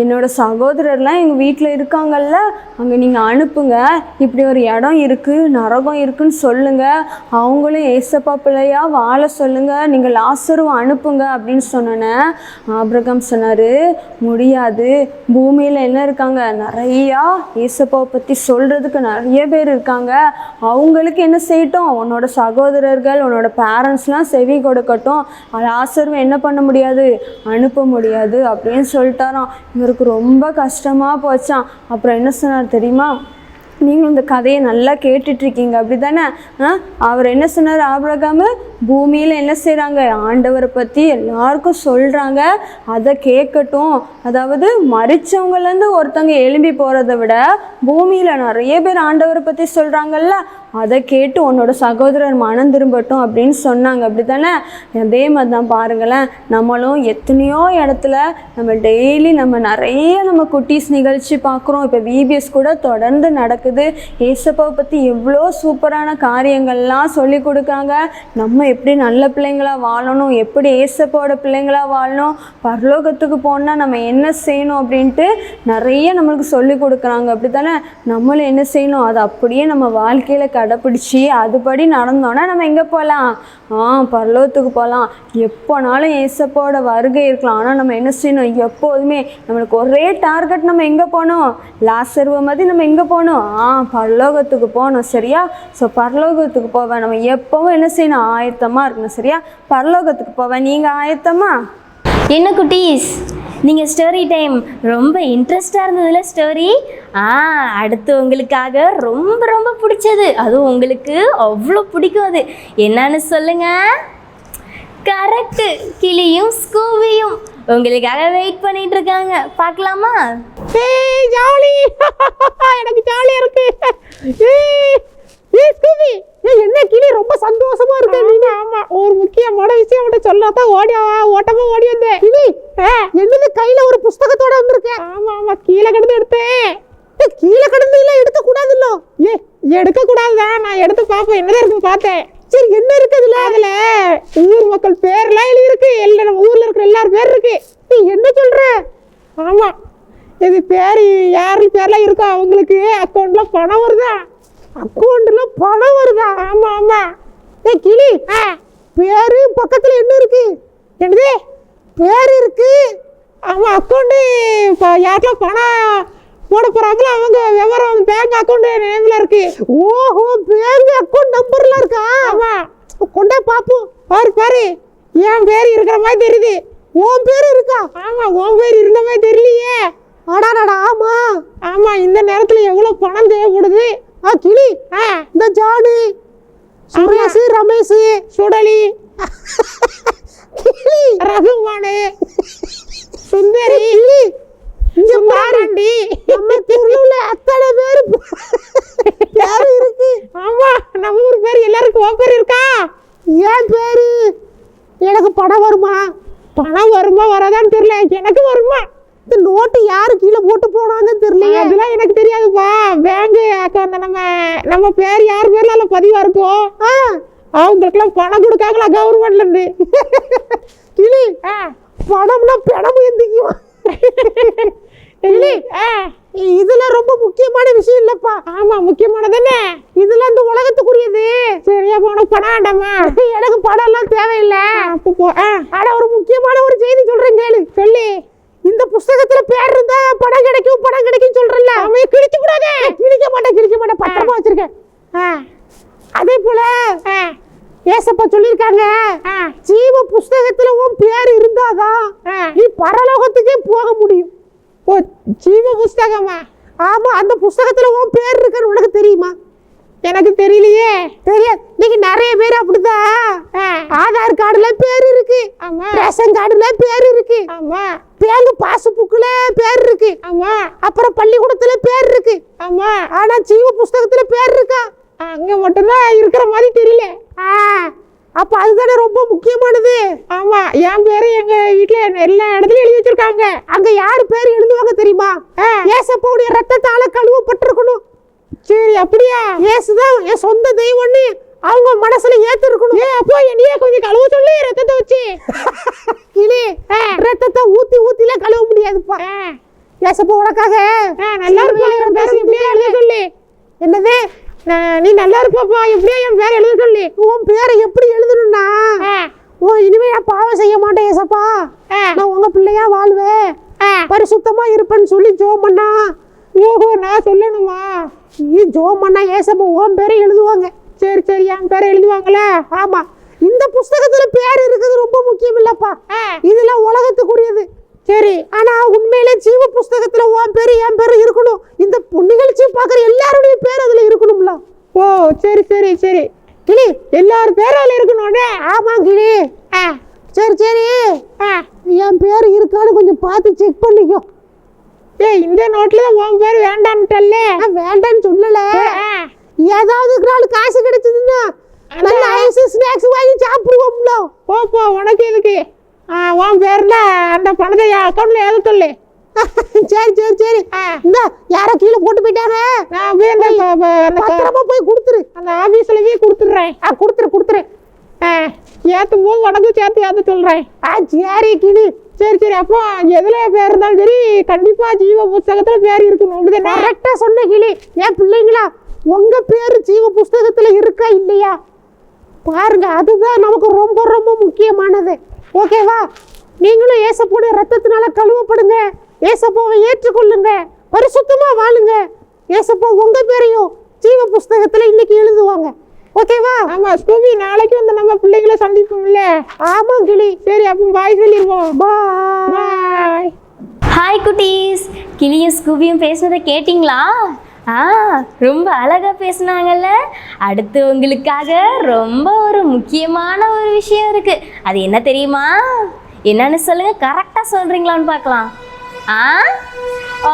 என்னோட சகோதரர்லாம் எங்கள் வீட்டில் இருக்காங்கல்ல, அங்கே நீங்கள் அனுப்புங்க. இப்படி ஒரு இடம் இருக்குது, நரகம் இருக்குன்னு சொல்லுங்கள். அவங்களும் ஏசப்பா பிள்ளையாக வாழ சொல்லுங்கள். நீங்கள் லாசரும் அனுப்புங்க அப்படின்னு சொன்னோன்னே ஆபிரகாம் சொன்னார், முடியாது. பூமியில் என்ன இருக்காங்க, நிறையா ஏசப்பாவை பற்றி சொல்கிறதுக்கு நிறைய பேர் இருக்காங்க. அவங்களுக்கு என்ன செய்யட்டும், உன்னோட சகோதரர்கள் உன்னோட பேரண்ட்ஸ்லாம் செவி கொடுக்கட்டும். லாசரும் என்ன பண்ண முடியாது, அனுப்ப முடியாது அப்படின்னு சொல்லிட்டாராம். இவருக்கு ரொம்ப கஷ்டமாக போச்சான். அப்புறம் என்ன சொன்னார் தெரியுமா, நீங்களும் இந்த கதையை நல்லா கேட்டுட்ருக்கீங்க அப்படி தானே? அவர் என்ன சொன்னார், ஆபிரகாம் பூமியில் என்ன செய்கிறாங்க, ஆண்டவரை பற்றி எல்லாருக்கும் சொல்கிறாங்க, அதை கேட்கட்டும். அதாவது மரிச்சவங்கலேருந்து ஒருத்தவங்க எழும்பி போகிறத விட பூமியில் நிறைய பேர் ஆண்டவரை பற்றி சொல்கிறாங்கல்ல, அதை கேட்டு உன்னோட சகோதரர் மனம் திரும்பட்டும் அப்படின்னு சொன்னாங்க அப்படி தானே? அதே மாதிரி தான் பாருங்களேன், நம்மளும் எத்தனையோ இடத்துல நம்ம டெய்லி நம்ம குட்டீஸ் நிகழ்ச்சி பார்க்குறோம். இப்போ விபிஎஸ் கூட தொடர்ந்து நடக்குது. ஏசப்பாவை பற்றி எவ்வளோ சூப்பரான காரியங்கள்லாம் சொல்லி கொடுக்குறாங்க. நம்ம எப்படி நல்ல பிள்ளைங்களாக வாழணும், எப்படி ஏசப்பாவோட பிள்ளைங்களாக வாழணும், பரலோகத்துக்கு போனால் நம்ம என்ன செய்யணும் அப்படின்ட்டு நிறைய நம்மளுக்கு சொல்லி கொடுக்குறாங்க அப்படி தானே? நம்மளும் என்ன செய்யணும், அதை அப்படியே நம்ம வாழ்க்கையில் கடைப்பிடிச்சி அதுபடி நடந்தோன்னா நம்ம எங்கே போகலாம், பரலோகத்துக்கு போகலாம். எப்போனாலும் ஏசப்பாவோட வருகை இருக்கலாம். ஆனால் நம்ம என்ன செய்யணும், எப்போதுமே நம்மளுக்கு ஒரே டார்கெட், நம்ம எங்கே போகணும், லாசருவ மாதிரி நம்ம எங்கே போகணும், பரலோகத்துக்கு போகணும். சரியா? ஸோ பரலோகத்துக்கு போவேன் நம்ம எப்போவும் என்ன செய்யணும், ஆயத்தமாக இருக்கணும். சரியா? பரலோகத்துக்கு போவேன். நீங்கள் ஆயத்தமா? என்ன குட்டீஸ், நீங்கள் ஸ்டோரி டைம் ரொம்ப இன்ட்ரெஸ்டாக இருந்ததுல ஸ்டோரி? அடுத்து உங்களுக்காக ரொம்ப ரொம்ப பிடிச்சது, அதுவும் உங்களுக்கு அவ்வளோ பிடிக்கும், அது என்னன்னு சொல்லுங்க. கரெக்டு, கிளியும் ஸ்கூபியும் உங்களுக்காக வெயிட் பண்ணிட்டு இருக்காங்க. பார்க்கலாமா? ஜாலி, எனக்கு ஜாலியா இருக்கு. என்ன கிளி ரொம்ப சந்தோஷமா இருக்கு நீங்க? ஆமா, ஒரு முக்கியமான விஷயம் மட்டும் சொல்லத்தான் ஓட்டமா ஓடி வந்தேன். கிளி என்னது கையில ஒரு புஸ்தகத்தோட வந்திருக்கேன்? ஆமா, கீழே கிடந்து எடுத்தேன். கீழே கிடந்து இல்ல எடுக்க கூடாதுல்ல? எடுக்க கூடாதுதான், நான் எடுத்து பாப்பேன் என்னதான் இருக்குன்னு பார்த்தேன். சரி, என்ன இருக்கு அதுல? ஊர் மக்கள் பேர்லாம் எழுதி இருக்கு, எல்லாம் நம்ம ஊர்ல இருக்கிற எல்லாரும் பேர் இருக்கு. நீ என்ன சொல்ற? ஆமா, இது பேர் யாரு பேர்லாம் இருக்கோ அவங்களுக்கு அக்கௌண்ட்ல பணம் வருதா? அக்கௌண்ட்ல பணம் வருதா? ஆமா. கிளி, பேரு பக்கத்துல என்ன இருக்கு? என்னது பேர் இருக்கு? ஆமா, அக்கௌண்ட் யாருக்கெல்லாம் பணம் போட போறாங்களோ அவங்க விவரம் பேங்க் அக்கௌண்ட் நேம்ல இருக்கு. ஓஹோ, பேங்க் அக்கௌண்ட் நம்பர்ல இருக்கா? ஆமா, கொண்டே பாப்போம். பாரு, என் பேர் இருக்கிற மாதிரி தெரியுது. உன் பேர் இருக்கா? ஆமா, உன் பேர் இருந்த மாதிரி தெரியலையே. அடாடா, ஆமா, இந்த நேரத்துல எவ்வளவு பணம் தேவைப்படுது. கிளி, இந்த ஜானு, சுரேஷ், ரமேஷ், சுடலி, கிளி, ரகுமானு, சுந்தரி, இங்க பாருண்டி, நம்ம தெருவுல அத்தனை பேர் இருக்கு. ஆமா, நம்ம ஊர் பேர் எல்லாருக்கும் உன் பேர் இருக்கா? ஏன் பேரு? எனக்கு பணம் வருமா? பணம் வருமா வராதான்னு தெரியல. எனக்கு வருமா? இந்த நோட்டு யாரு கீழே போட்டு போனாங்கன்னு தெரியல. அதெல்லாம் எனக்கு தெரியாதுப்பா. பேங்க் அக்கௌண்ட் நம்ம பேர் யார் பேர்ல பதிவா இருக்கும், அவங்களுக்குலாம் பணம் கொடுக்காங்களா கவர்மெண்ட்ல இருந்து? கிளி, பணம்னா பணம் எந்திக்கும். இதெல்லாம் ரொம்ப முக்கியமான விஷயம் இல்லப்பா. ஆமா, முக்கியமானதானே இதெல்லாம், இந்த உலகத்துக்குரியது. சரியா, உனக்கு பணம் வேண்டாமா? எனக்கு பணம் எல்லாம் தேவையில்லை. ஆனா ஒரு முக்கியமான ஒரு செய்தி சொல்றேன், கேளு. சொல்லி, இந்த புஸ்தகத்துல பேர் இருந்தா பணம் கிடைக்கும் சொல்றல, அவன் கிழிக்க கூடாது. கிழிக்க மாட்டேன், பத்திரமா வச்சிருக்கேன். அதே போல ஏசப்பா சொல்லியிருக்காங்க, ஜீவ புஸ்தகத்துல உன் பேர் இருந்தாதான் நீ பரலோகத்துக்கே போக முடியும். ஓ, ஜீவ புஸ்தகமா? ஆமா, அந்த புஸ்தகத்துல உன் பேர் இருக்குன்னு உனக்கு தெரியுமா? எனக்கு தெரியலையே. தெரியாது. இன்னைக்கு நிறைய பேர் அப்படிதான். ஆதார் கார்டுல பேர் இருக்கு, ஆமா, ரேஷன் கார்டுல பேர் இருக்கு, ஆமா, பேங்க் பாஸ்புக்ல பேர் இருக்கு, ஆமா, அப்புறம் பள்ளிக்கூடத்துல பேர் இருக்கு, ஆமா, ஆனா ஜீவ புஸ்தகத்துல பேர் இருக்கா? அங்க மட்டும்தான் இருக்கிற மாதிரி தெரியல. அப்ப அதுதானே ரொம்ப முக்கியமானது. ஆமா, என் பேரு எங்க வீட்டுல எல்லா இடத்துலயும் எழுதி வச்சிருக்காங்க. அங்க யாரு பேர் எழுதுவாங்க தெரியுமா? ஏசப்பாவுடைய ரத்தத்தால கழுவப்பட்டிருக்கணும். சரி, அப்படியா? ஏசுதான் என் சொந்த தெய்வம்னு அவங்க மனசுல ஏத்து இருக்கணும். அப்போ என்னையே கொஞ்சம் கழுவ சொல்லி ரத்தத்தை வச்சு. கிளி ரத்தத்தை ஊத்தி ஊத்தில கழுவ முடியாதுப்பா. ஏசப்பா உனக்காக நல்லா இருப்பா பேசி இப்படியே எழுத சொல்லி. என்னது நீ நல்லா இருப்பாப்பா எப்படியே என் பேரை எழுத சொல்லி. உன் பேரை எப்படி எழுதணும்னா இனிமே நான் பாவம் செய்ய மாட்டேன் ஏசப்பா, நான் உங்க பிள்ளையா வாழ்வேன், பரிசுத்தமா இருப்பேன்னு சொல்லி ஜோம் பண்ணா. ஓஹோ நான் சொல்லணுமா? நீ ஜோம் பண்ணா ஏசப்பா உன் பேரை எழுதுவாங்க. சரி சரி என் பேரை எழுதுவாங்களா? ஆமா. இந்த புஸ்தகத்துல பேர் இருக்குது ரொம்ப முக்கியம் இல்லப்பா, இதெல்லாம் உலகத்துக்குரியது. சரி ஆனா உண்மையிலே ஜீவ புஸ்தகத்துல உன் பேரு என் பேரு இருக்கணும். இந்த நிகழ்ச்சி பாக்குற எல்லாருடைய பேர் அதுல இருக்கணும்ல. ஓ சரி சரி சரி கிளி எல்லாரும் பேரும் அதுல இருக்கணும். ஆமா கிளி. சரி சரி என் பேர் இருக்கான்னு கொஞ்சம் பார்த்து செக் பண்ணிக்கோ. இந்த நோட்ல தான் உன் பேர் வேண்டான்ட்டல்ல. வேண்டான்னு சொல்லல, ஏதாவது நாள் காசு கிடைச்சதுன்னா நல்ல ஐஸ் ஸ்நாக்ஸ் வாங்கி சாப்பிடுவோம்ல. போ உனக்கு எதுக்கு உன் பேர்ல அந்த பணத்தை அக்கௌண்ட்ல எழுத சொல்லு. சரி சரி சரி இந்த யாரோ கீழே போட்டு போயிட்டாங்க, பத்திரமா போய் கொடுத்துரு. அந்த ஆபீஸ்ல போய் கொடுத்துடுறேன். கொடுத்துரு ஏற்றும் போது உனக்கு சேர்த்து ஏற்ற சொல்றேன். சரி கிளி. சரி சரி அப்போ எதுல பேர் இருந்தாலும் சரி கண்டிப்பா ஜீவ புஸ்தகத்துல பேர் இருக்கணும். கரெக்டா சொன்ன கிளி. ஏன் பிள்ளைங்களா உங்க பேரு ஜீவ புஸ்தகத்துல இருக்கா இல்லையா பாருங்க, அதுதான் நமக்கு ரொம்ப ரொம்ப முக்கியமானது. ஓகேவா? நீங்களும் ஏசப்போட ரத்தத்தினால கழுவப்படுங்க, ஏசப்பாவை ஏற்றுக்கொள்ளுங்க, பரிசுத்தமா வாழுங்க. ஏசப்பா உங்க பேரையும் ஜீவ புஸ்தகத்துல இன்னைக்கு எழுதுவாங்க. ஓகேவா? ஆமா ஸ்கூபி நாளைக்கு வந்து நம்ம பிள்ளைங்களை சந்திப்போம்ல. ஆமா கிளி. சரி அப்போ பாய் சொல்லிடுவோம். பாய். ஹாய் குட்டீஸ், கிளியும் ஸ்கூபியும் பேசுனதை கேட்டிங்களா? ரொம்ப அழகாக பேசுனாங்கல்ல. அடுத்து உங்களுக்காக ரொம்ப ஒரு முக்கியமான ஒரு விஷயம் இருக்குது. அது என்ன தெரியுமா? என்னன்னு சொல்லுங்கள், கரெக்டாக சொல்கிறீங்களான்னு பார்க்கலாம். ஓ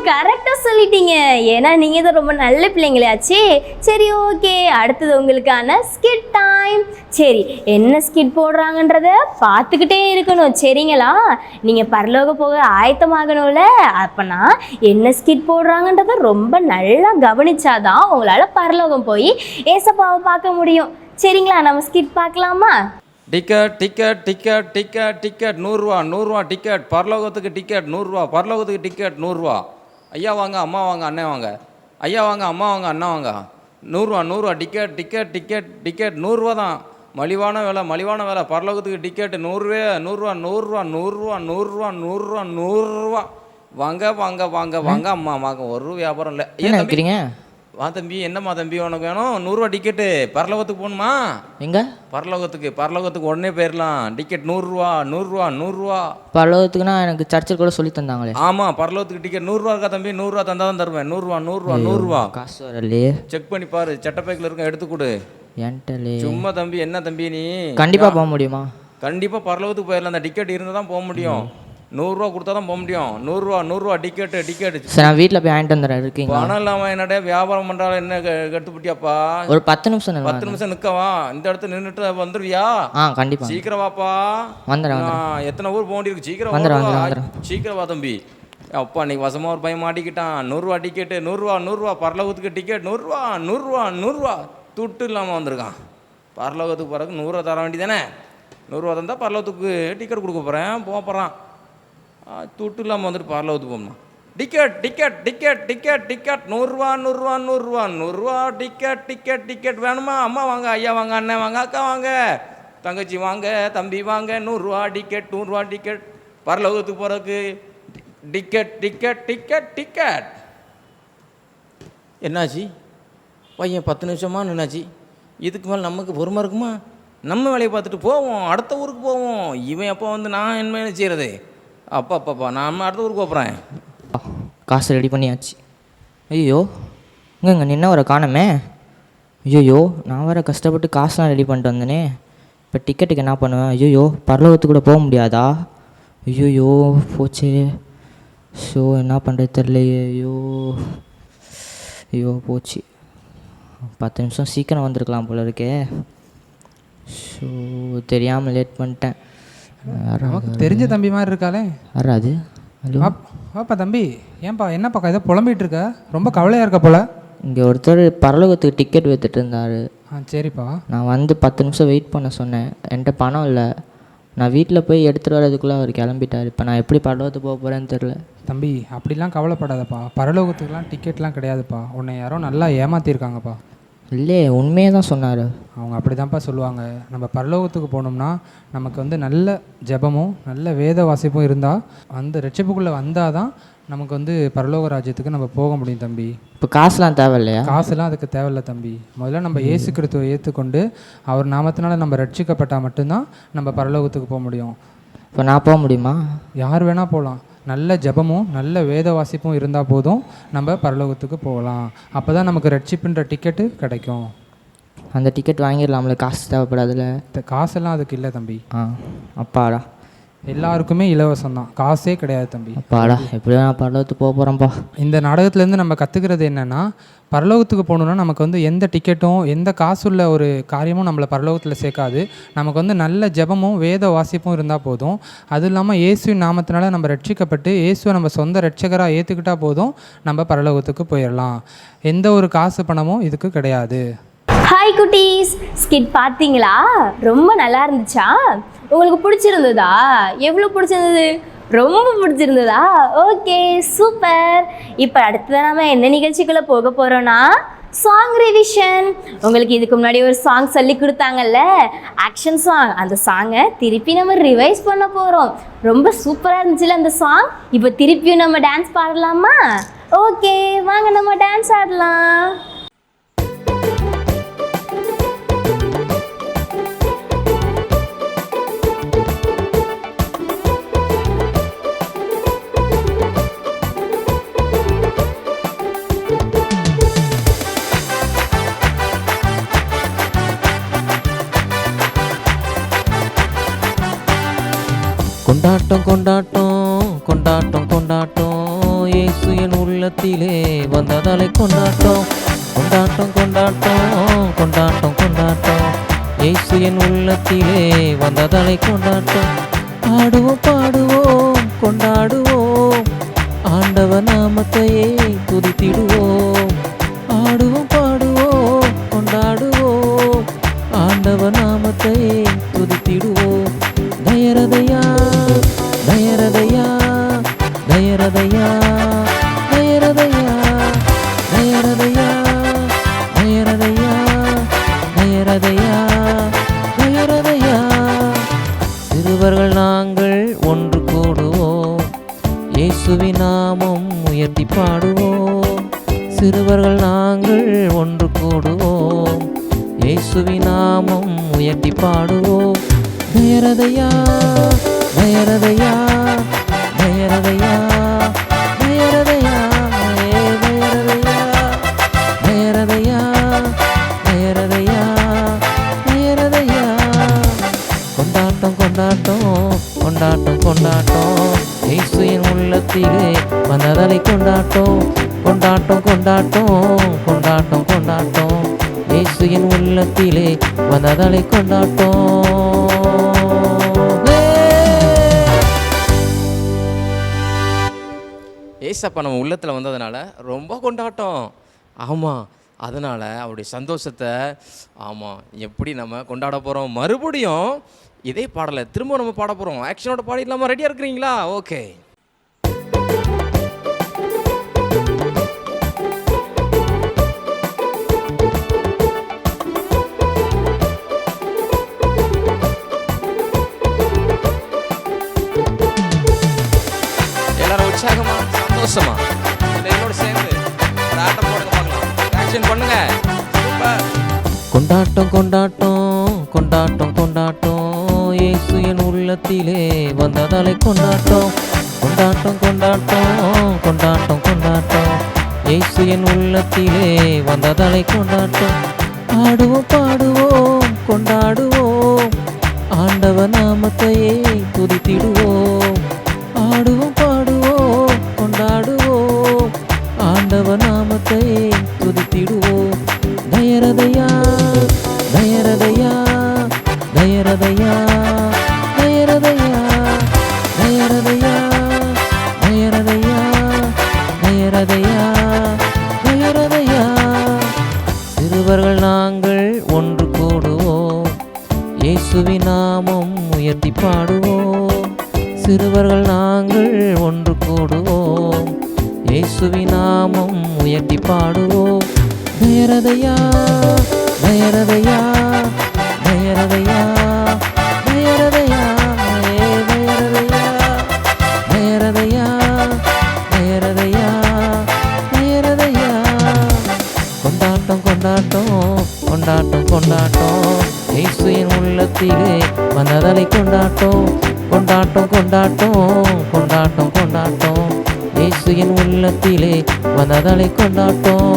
கரெக்டாக சொல்லிட்டீங்க, ஏன்னா நீங்கள் தான் ரொம்ப நல்ல பிள்ளைங்களாச்சே. சரி ஓகே, அடுத்தது உங்களுக்கான ஸ்கிட் டைம். சரி என்ன ஸ்கிட் போடுறாங்கன்றத பார்த்துக்கிட்டே இருக்கணும் சரிங்களா? நீங்கள் பரலோக போக ஆயத்தமாகணும்ல, அப்போனா என்ன ஸ்கிட் போடுறாங்கன்றத ரொம்ப நல்லா கவனிச்சாதான் உங்களால் பரலோகம் போய் ஏசப்பாவை பார்க்க முடியும். சரிங்களா? நம்ம ஸ்கிட் பார்க்கலாமா? Ticket ticket ticket ticket ticket 100 ticket, பரலோகத்துக்கு டிக்கெட் 100, பரலோகத்துக்கு டிக்கெட் 100. ஐயா வாங்க அம்மா வாங்க அண்ணன் வாங்க, ஐயா வாங்க அம்மா வாங்க அண்ணா வாங்க. 100 டிக்கெட் டிக்கெட் டிக்கெட் டிக்கெட் 100 தான். மலிவான வேலை. பரலோகத்துக்கு டிக்கெட் 100 வாங்க வாங்க வாங்க வாங்க அம்மா வாங்க. ஒரு வியாபாரம் இல்லை. என்ன நினைக்கிறீங்க? வா தம்பி, என்னம்மா தம்பி உனக்கு வேணும்? 100 டிக்கெட்டு. பரலோகத்துக்கு போகணுமா? எங்க? பரலோகத்துக்கு உடனே போயிடலாம். டிக்கெட் 100. பரலோகத்துக்குன்னா எனக்கு சர்ச்சில் கூட சொல்லி தந்தாங்களே. ஆமாம், பரலோகத்துக்கு டிக்கெட் 100 இருக்கா தம்பி? 100 தந்தா தான் தருவேன். 100 காசு வரலையே. செக் பண்ணி பாரு, சட்டப்பைக்கில் இருக்க எடுத்து கொடு. ஏன்ட்டலே சும்மா தம்பி, என்ன தம்பி நீ? கண்டிப்பாக போக முடியுமா? கண்டிப்பாக பரலோகத்துக்கு போயிடலாம். அந்த டிக்கெட் இருந்தால் தான் போக முடியும். 100 கொடுத்தா தான் போக முடியும். 100 டிக்கெட்டு. சரி நான் வீட்டில் போய் வாங்கிட்டு வந்துடுறேன். இருக்கீங்க? பணம் இல்லாமல் என்னடா வியாபாரம் பண்ணுறாலும் என்ன கட்டுப்பட்டியாப்பா? ஒரு 10 நிமிஷம் 10 நிமிஷம் நிற்கவா? இந்த இடத்துல நின்றுட்டு வந்துடுவியா? கண்டிப்பாக சீக்கிரம் வாப்பா. வந்துடுறேன். எத்தனை ஊர் போக வேண்டியிருக்கு? சீக்கிரம் வந்துடுறேன். சீக்கிரம் வா தம்பி. அப்பா நீ வசமாக ஒரு பையன் மாட்டிக்கிட்டான். 100 டிக்கெட்டு 100 பரலோகத்துக்கு டிக்கெட் 100 துட்டு இல்லாமல் வந்திருக்கான். பரலோகத்துக்கு போகிறதுக்கு 100 தர வேண்டியதானே? 100 தந்தால் பரலோகத்துக்கு டிக்கெட் கொடுக்க போகிறேன், போகிறான். துட்டு இல்லாமல் வந்துட்டு பரலோகத்துக்கு போகணும். டிக்கெட் 100 டிக்கெட் வேணுமா? அம்மா வாங்க, ஐயா வாங்க, அண்ணன் வாங்க, அக்கா வாங்க, தங்கச்சி வாங்க, தம்பி வாங்க. 100 டிக்கெட் பரலோகத்துக்கு போகிறதுக்கு டிக்கெட். என்னாச்சு பையன்? 10 நிமிஷமா நின்னாச்சு. இதுக்கு மேலே நமக்கு பொறுமை இருக்குமா? நம்ம வேலையை பார்த்துட்டு போவோம், அடுத்த ஊருக்கு போவோம். இவன் அப்போ வந்து நான் என்ன செய்கிறது? அப்பா நான் அடுத்த ஊருக்கு போகிறேன். காசு ரெடி பண்ணியாச்சு. ஐயோ இங்கே நின்ன வர காணமே. ஐயோ நான் வேறு கஷ்டப்பட்டு காசுலாம் ரெடி பண்ணிட்டு வந்தேனே. இப்போ டிக்கெட்டுக்கு என்ன பண்ணுவேன்? ஐயோ பரலோகத்துக்கு கூட போக முடியாதா? ஐயோ போச்சே. ஸோ என்ன பண்ணுறது தெரியலையே. ஐயோ போச்சு. 10 நிமிஷம் சீக்கிரம் வந்திருக்கலாம் போல இருக்கே. ஸோ தெரியாமல் லேட் பண்ணிட்டேன். நமக்கு தெரிஞ்ச தம்பி மாதிரி இருக்காளே. யாராது? ஹலோ வாப்பா தம்பி. ஏன்பா என்னப்பா ஏதோ புலம்பிகிட்டு இருக்க? ரொம்ப கவலையாக இருக்க போல. இங்கே ஒருத்தர் பரலோகத்துக்கு டிக்கெட் விற்றுட்டு இருந்தார். சரிப்பா. நான் வந்து 10 நிமிஷம் வெயிட் பண்ண சொன்னேன். என்கிட்ட பணம் இல்லை. நான் வீட்டில் போய் எடுத்துகிட்டு வரதுக்குள்ளே அவர் கிளம்பிட்டார். இப்போ நான் எப்படி பரலோகத்துக்கு போக போகிறேன்னு தெரில. தம்பி அப்படிலாம் கவலைப்படாதப்பா. பரலோகத்துக்குலாம் டிக்கெட்லாம் கிடையாதுப்பா. உன்னை யாரோ நல்லா ஏமாற்றிருக்காங்கப்பா. இல்லையே, உண்மையே தான் சொன்னார். அவங்க அப்படி தான்ப்பா சொல்லுவாங்க. நம்ம பரலோகத்துக்கு போனோம்னா நமக்கு வந்து நல்ல ஜெபமும் நல்ல வேத வாசிப்பும் இருந்தால் அந்த ரட்சிப்புக்குள்ளே வந்தால் தான் நமக்கு வந்து பரலோக ராஜ்யத்துக்கு நம்ம போக முடியும் தம்பி. இப்போ காசுலாம் தேவையில்லையா? காசுலாம் அதுக்கு தேவையில்லை தம்பி. முதல்ல நம்ம இயேசு கிறிஸ்துவை ஏற்றுக்கொண்டு அவர் நாமத்தினால நம்ம ரட்சிக்கப்பட்டால் மட்டும்தான் நம்ம பரலோகத்துக்கு போக முடியும். இப்போ நான் போக முடியுமா? யார் வேணால் போகலாம். நல்ல ஜெபமும் நல்ல வேத வாசிப்பும் இருந்தால் போதும் நம்ம பரலோகத்துக்கு போகலாம். அப்போ தான் நமக்கு ரட்சிப்புன்ற டிக்கெட்டு கிடைக்கும். அந்த டிக்கெட் வாங்கிடலாம்ல, காசு தேவைப்படாதுல்ல? காசெல்லாம் அதுக்கு இல்லை தம்பி. அப்பாடா, எல்லாருக்குமே இலவசம் தான், காசே கிடையாது தம்பி. அப்பாடா, எப்படியோ நான் பரலோகத்துக்கு போக போகிறேன்ப்பா. இந்த நாடகத்துலேருந்து நம்ம கற்றுக்கிறது என்னென்னா, பரலோகத்துக்கு போகணுன்னா நமக்கு வந்து எந்த டிக்கெட்டும் எந்த காசுள்ள ஒரு காரியமும் நம்மளை பரலோகத்தில் சேர்க்காது. நமக்கு வந்து நல்ல ஜெபமும் வேத வாசிப்பும் இருந்தால் போதும். அதுவும் இல்லாமல் இயேசுவின் நாமத்தினால நம்ம ரட்சிக்கப்பட்டு இயேசுவை நம்ம சொந்த ரட்சகராக ஏற்றுக்கிட்டால் போதும், நம்ம பரலோகத்துக்கு போயிடலாம். எந்த ஒரு காசு பணமும் இதுக்கு கிடையாது. ஹாய் குட்டீஸ், ஸ்கிட் பார்த்தீங்களா? ரொம்ப நல்லா இருந்துச்சா? உங்களுக்கு பிடிச்சிருந்ததா? எவ்வளோ பிடிச்சிருந்தது? ரொம்ப பிடிச்சிருந்ததா? Okay, super. இப்போ அடுத்ததான் நம்ம என்ன நிகழ்ச்சிக்குள்ளே போக போகிறோன்னா சாங் ரிவிஷன். உங்களுக்கு இதுக்கு முன்னாடி ஒரு சாங் சொல்லி கொடுத்தாங்கல்ல, ஆக்ஷன் சாங். அந்த சாங்கை திருப்பி நம்ம ரிவைஸ் பண்ண போகிறோம். ரொம்ப சூப்பராக இருந்துச்சுல்ல அந்த சாங். இப்போ திருப்பியும் நம்ம டான்ஸ் பாடலாமா? ஓகே, வாங்க நம்ம டான்ஸ் ஆடலாம். கொண்டாட்டம் கொண்டாட்டம் கொண்டாட்டம் கொண்டாட்டம், இயேசு என் உள்ளத்திலே வந்ததாலே கொண்டாட்டம். கொண்டாட்டம் கொண்டாட்டம் கொண்டாட்டம் கொண்டாட்டம், இயேசு என் உள்ளத்திலே வந்ததாலே கொண்டாட்டம். ஆடுவோம் பாடுவோம் கொண்டாடுவோம், ஆண்டவர் நாமத்தையே துதித்திடுவோம். ஆடுவோம் பாடுவோம் கொண்டாடுவோம், ஆண்டவர் நாமத்தையே துதித்திடுவோம். தயரதையா தயரதையா தயரதையா தயரதையா தயரதையா தயரதையா தயரதையா தயரதையா. சிறுவர்கள் நாங்கள் ஒன்று கூடுவோம், இயேசுவின் நாமம் உயர்த்தி பாடுவோம். சிறுவர்கள் நாங்கள் ஒன்று கூடுவோம், இயேசுவின் நாமம் உயர்த்தி பாடுவோம். தயரதையா தயரதையா தயரதையா தயரதையா தயரதையா தயரதையா தயரதையா தயரதையா. கொண்டாட்டம் கொண்டாட்டம் கொண்டாட்டம் கொண்டாட்டம், இயேசு என் உள்ளத்திலே வந்ததலை கொண்டாட்டம். கொண்டாட்டம் கொண்டாட்டம் கொண்டாட்டம் கொண்டாட்டம், இயேசு என் உள்ளத்திலே வந்ததலை கொண்டாட்டம். ஏசப்பா நம்ம உள்ளத்தில் வந்ததுனால ரொம்ப கொண்டாட்டம். ஆமாம், அதனால் அவருடைய சந்தோஷத்தை எப்படி நம்ம கொண்டாட போகிறோம்? மறுபடியும் இதே பாடலை திரும்ப நம்ம பாட போகிறோம். ஆக்ஷனோட பாடிடலாமா? ரெடியாக இருக்கிறீங்களா? ஓகே. எல்லாரும் உற்சாகமா சந்தோஷமா என்னோட சேர்ந்து ஒரு ஆட்டம் போடுங்க பார்க்கலாம். ஆக்ஷன் பண்ணுங்க. சூப்பர். கொண்டாட்டம் கொண்டாட்டம் கொண்டாட்டம் கொண்டாட்டம், இயேசு என் உள்ளத்திலே வந்ததாலே கொண்டாட்டம். கொண்டாட்டம் கொண்டாட்டம் கொண்டாட்டம் கொண்டாட்டம், இயேசு என் உள்ளத்திலே வந்ததாலே கொண்டாட்டம். ஆடுவோம் பாடுவோம் கொண்டாடுவோம், ஆண்டவர் நாமத்தையே துதித்திடுவோம். ஆடுவோம் பாடுவோம் கொண்டாடுவோம், ஆண்டவர் நாமத்தையே துதித்திடுவோம். தயரதையா தயரதையா தயரதையா தயரதையா தயரதையா தயரதையா தயரதையா தயரதையா. சிறுவர்கள் நாங்கள் நாங்கள் ஒன்று கூடுவோம், இயேசுவின் நாமம் உயர்த்தி பாடுவோம். சிறுவர்கள் நாங்கள் ஒன்று கூடுவோம், இயேசுவின் நாமம் உயர்த்தி பாடுவோம். தயரதையா தயரதையா தயரதையா தயரதையா தயரதையா தயரதையா தயரதையா தயரதையா. கொண்டாட்டம் கொண்டாட்டம் கொண்டாட்டம் கொண்டாட்டம், இயேசுவின் உள்ளத்திலே வந்ததலை கொண்டாட்டம். கொண்டாட்டம் கொண்டாட்டம் கொண்டாட்டம் கொண்டாட்டம், இயேசுவின் உள்ளத்திலே வந்ததலை கொண்டாட்டம்.